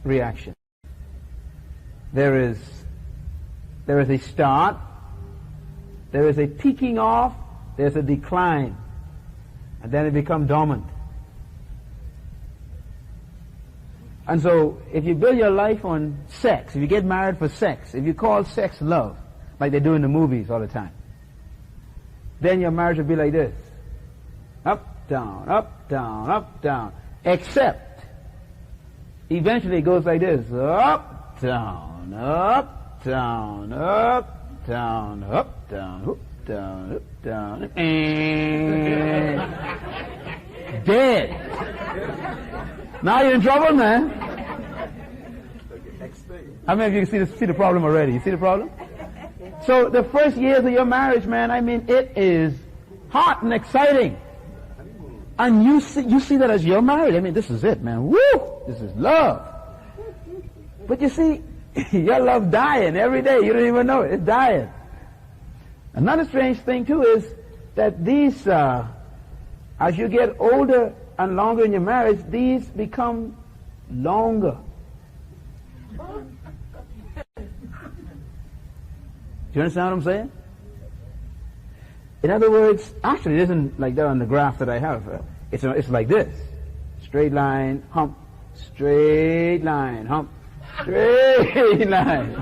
reaction. There is a start, there is a peaking off, there's a decline, and then it becomes dormant. And so, if you build your life on sex, if you get married for sex, if you call sex love, like they do in the movies all the time, then your marriage will be like this. Up, down, up, down, up, down. Except, eventually it goes like this. Up, down, up, down, up, down, up, down, up, down, up, down, and dead. Now you're in trouble, man. How many of you see the problem already? You see the problem? So the first years of your marriage, man, I mean, it is hot and exciting. And you see that as you're married. I mean, this is it, man. Woo! This is love. But you see, your love dying every day. You don't even know it. It's dying. Another strange thing, too, is that these, as you get older and longer in your marriage, these become longer. Do you understand what I'm saying? In other words, actually it isn't like that on the graph that I have. It's like this. Straight line, hump. Straight line, hump. Straight line.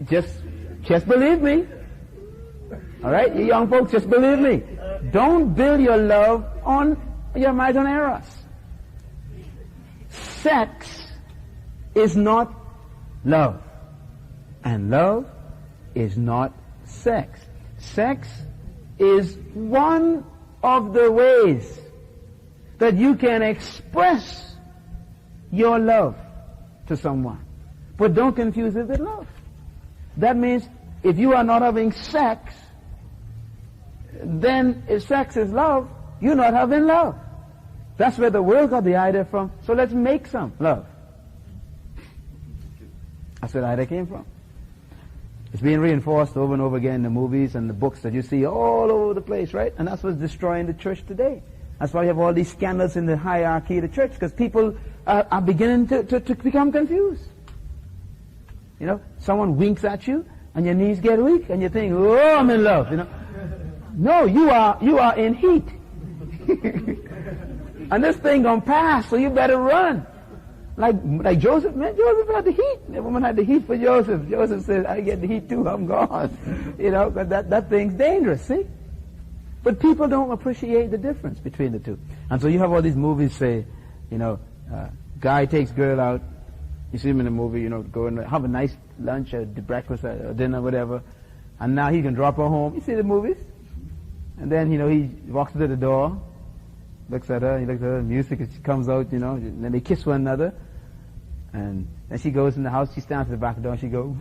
Just believe me. Alright, you young folks, just believe me. Don't build your love on your marriage on eros. Sex is not love. And love is not sex. Sex is one of the ways that you can express your love to someone. But don't confuse it with love. That means if you are not having sex, then if sex is love, you're not having love. That's where the world got the idea from. So let's make some love. That's where the idea came from. It's being reinforced over and over again in the movies and the books that you see all over the place, right? And that's what's destroying the church today. That's why you have all these scandals in the hierarchy of the church, because people are beginning to become confused. You know, someone winks at you and your knees get weak and you think, oh, I'm in love, you know. No, you are in heat. And this thing gonna pass, so you better run. Like Joseph, man, Joseph had the heat. The woman had the heat for Joseph. Joseph said, I get the heat too, I'm gone. You know, because that thing's dangerous, see? But people don't appreciate the difference between the two. And so you have all these movies say, you know, guy takes girl out, you see him in the movie, you know, go and have a nice lunch or breakfast or dinner, whatever, and now he can drop her home. You see the movies? And then, you know, he walks to the door, looks at her, he looks at her, music comes out, you know, and then they kiss one another. And then she goes in the house, she stands at the back door and she goes,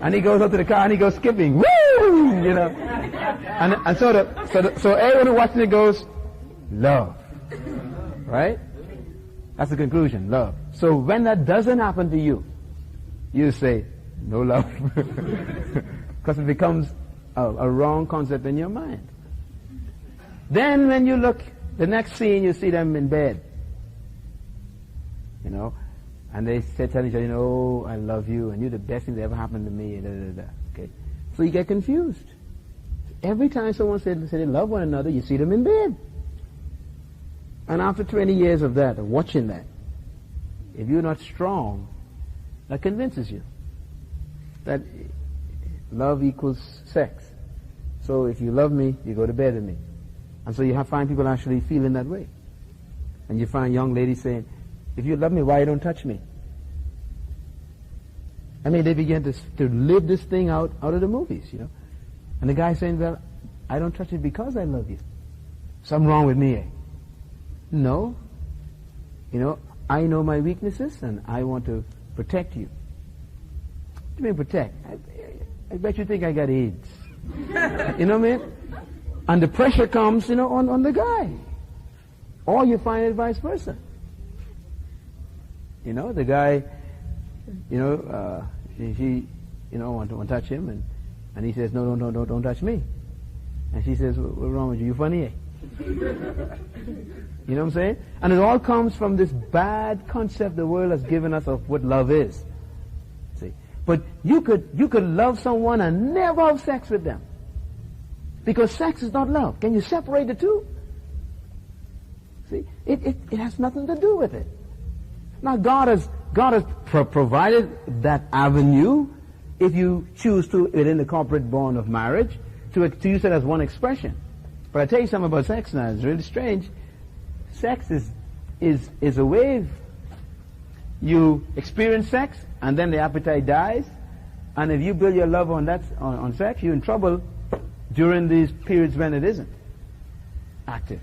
and he goes up to the car and he goes skipping, woo, you know. And so everyone who watching it goes, love. Right? That's the conclusion, love. So when that doesn't happen to you, you say, no love. Because it becomes a wrong concept in your mind. Then when you look, the next scene, you see them in bed. You know, and they tell each other, you know, oh, I love you, and you're the best thing that ever happened to me, da, da, da. Okay. So you get confused. Every time someone says they love one another, you see them in bed. And after 20 years of that, of watching that, if you're not strong, that convinces you that love equals sex. So if you love me, you go to bed with me. And so you find people actually feeling that way. And you find young ladies saying, if you love me, why you don't touch me? I mean, they begin to live this thing out of the movies, you know. And the guy saying, well, I don't touch you because I love you. Something wrong with me, eh? No. You know, I know my weaknesses and I want to protect you. What do you mean protect? I bet you think I got AIDS. You know what I mean? And the pressure comes, you know, on the guy. Or you find it vice versa. You know, the guy, you know, she you know, want to touch him, and he says, no, don't touch me. And she says, what's wrong with you? You funny, eh? You know what I'm saying? And it all comes from this bad concept the world has given us of what love is. See? But you could love someone and never have sex with them. Because sex is not love. Can you separate the two? See? It has nothing to do with it. Now God has provided that avenue, if you choose to, within the corporate bond of marriage, to use it as one expression. But I tell you something about sex now, it's really strange. Sex is a wave. You experience sex, and then the appetite dies, and if you build your love on sex, you're in trouble during these periods when it isn't active.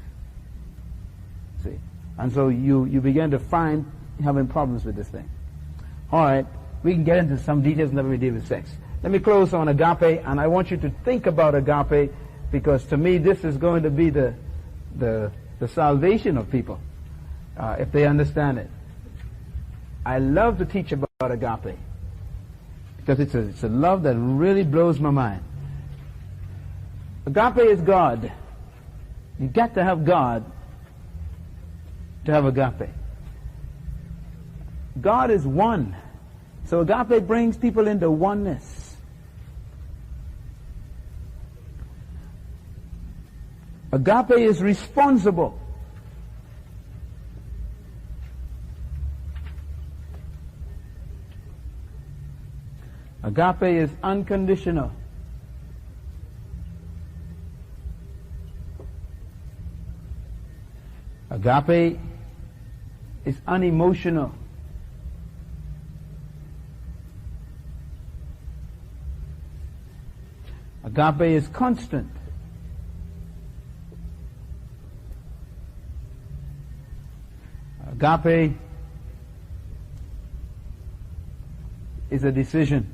See? And so you begin to find having problems with this thing. All right, we can get into some details and then we deal with sex. Let me close on agape, and I want you to think about agape, because to me this is going to be the salvation of people if they understand it. I love to teach about agape because it's a love that really blows my mind. Agape is God. You got to have God to have agape. God is one. So agape brings people into oneness. Agape is responsible. Agape is unconditional. Agape is unemotional. Agape is constant. Agape is a decision.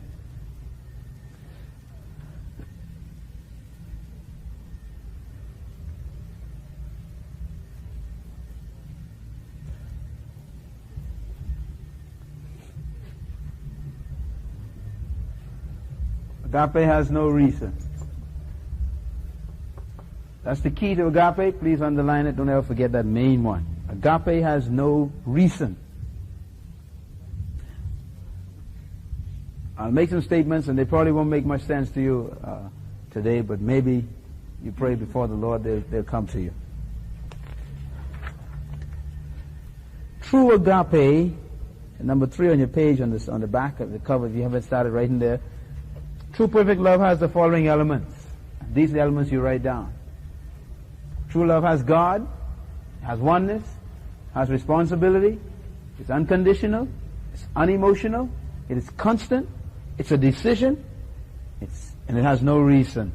Agape has no reason. That's the key to agape. Please underline it. Don't ever forget that main one. Agape has no reason. I'll make some statements, and they probably won't make much sense to you today, but maybe you pray before the Lord, they'll come to you. True agape, number 3 on your page on the back of the cover, if you haven't started writing there. True perfect love has the following elements. These are the elements you write down. True love has God, has oneness, has responsibility, it's unconditional, it's unemotional, it is constant, it's a decision, and it has no reason.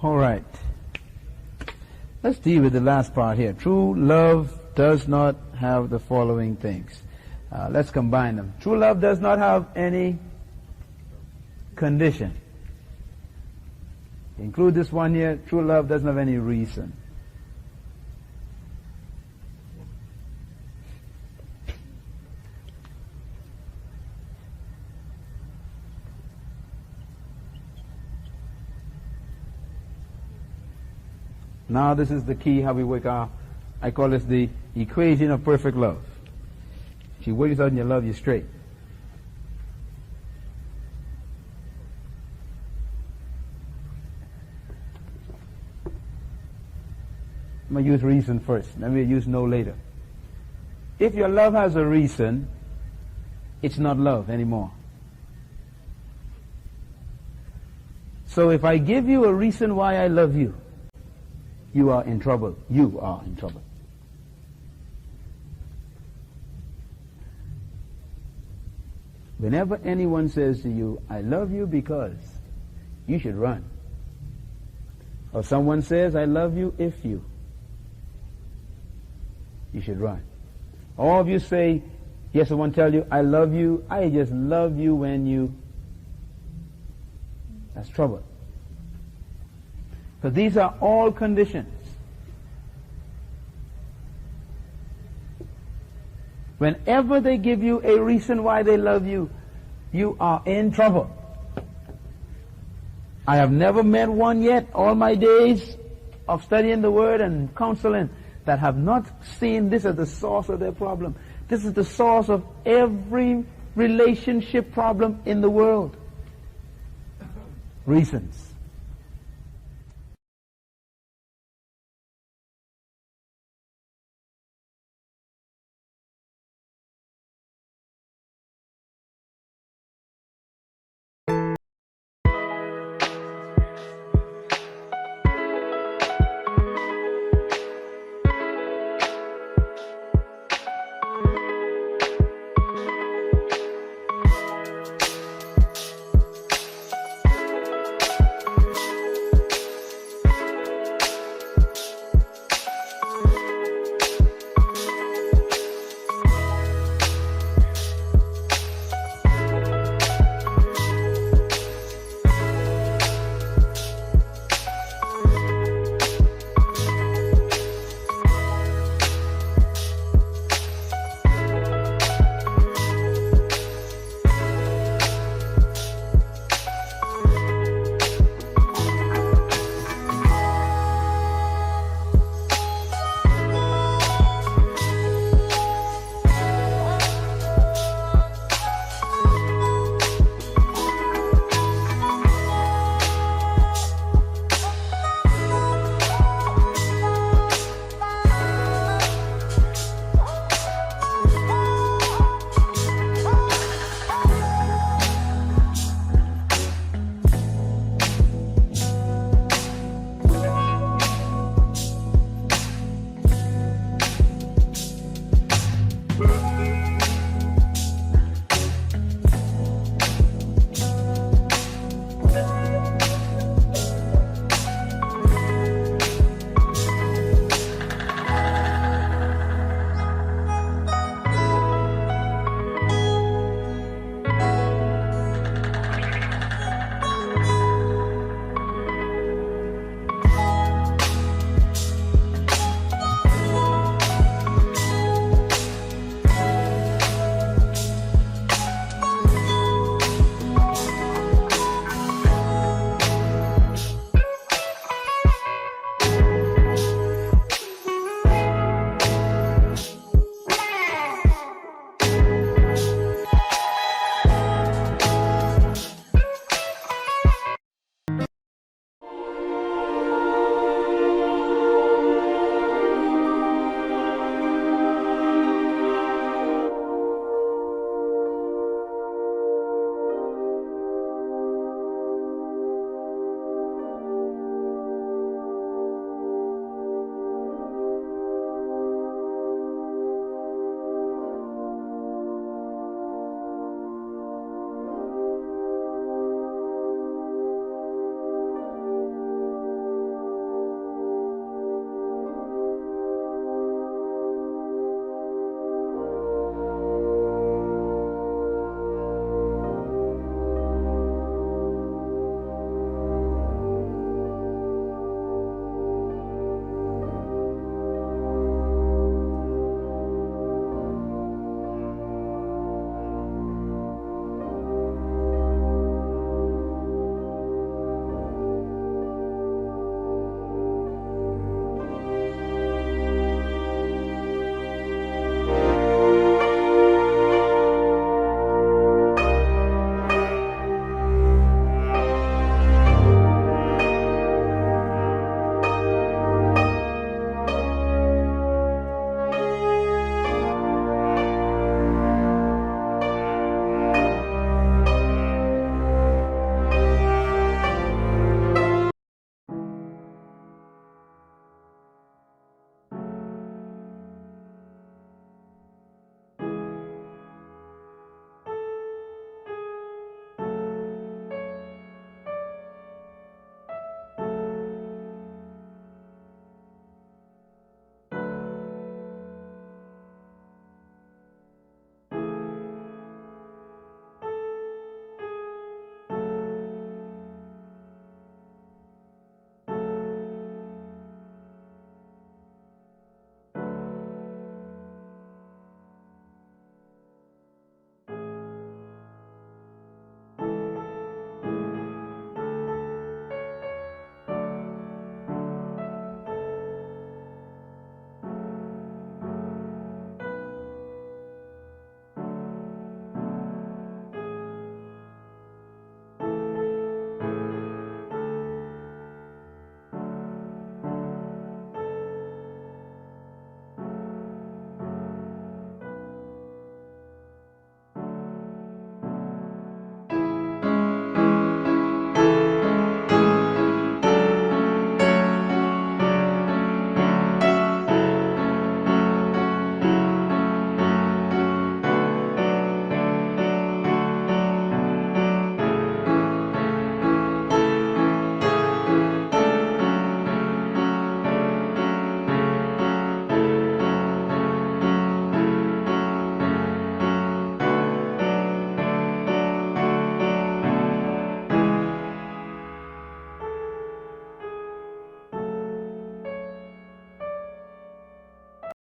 All right. Let's deal with the last part here. True love does not have the following things. Let's combine them. True love does not have any condition. Include this one here. True love doesn't have any reason. Now this is the key how we work out. I call this the equation of perfect love. She works out in your love, you're straight. I'm going to use reason first. Let me use no later. If your love has a reason, it's not love anymore. So if I give you a reason why I love you, you are in trouble. You are in trouble. Whenever anyone says to you, I love you because, you should run. Or someone says, I love you if you should run. All of you say, yes, someone tell you, I love you, I just love you when you, that's trouble. So these are all conditions. Whenever they give you a reason why they love you, you are in trouble. I have never met one yet, all my days of studying the Word and counseling, that have not seen this as the source of their problem. This is the source of every relationship problem in the world. Reasons.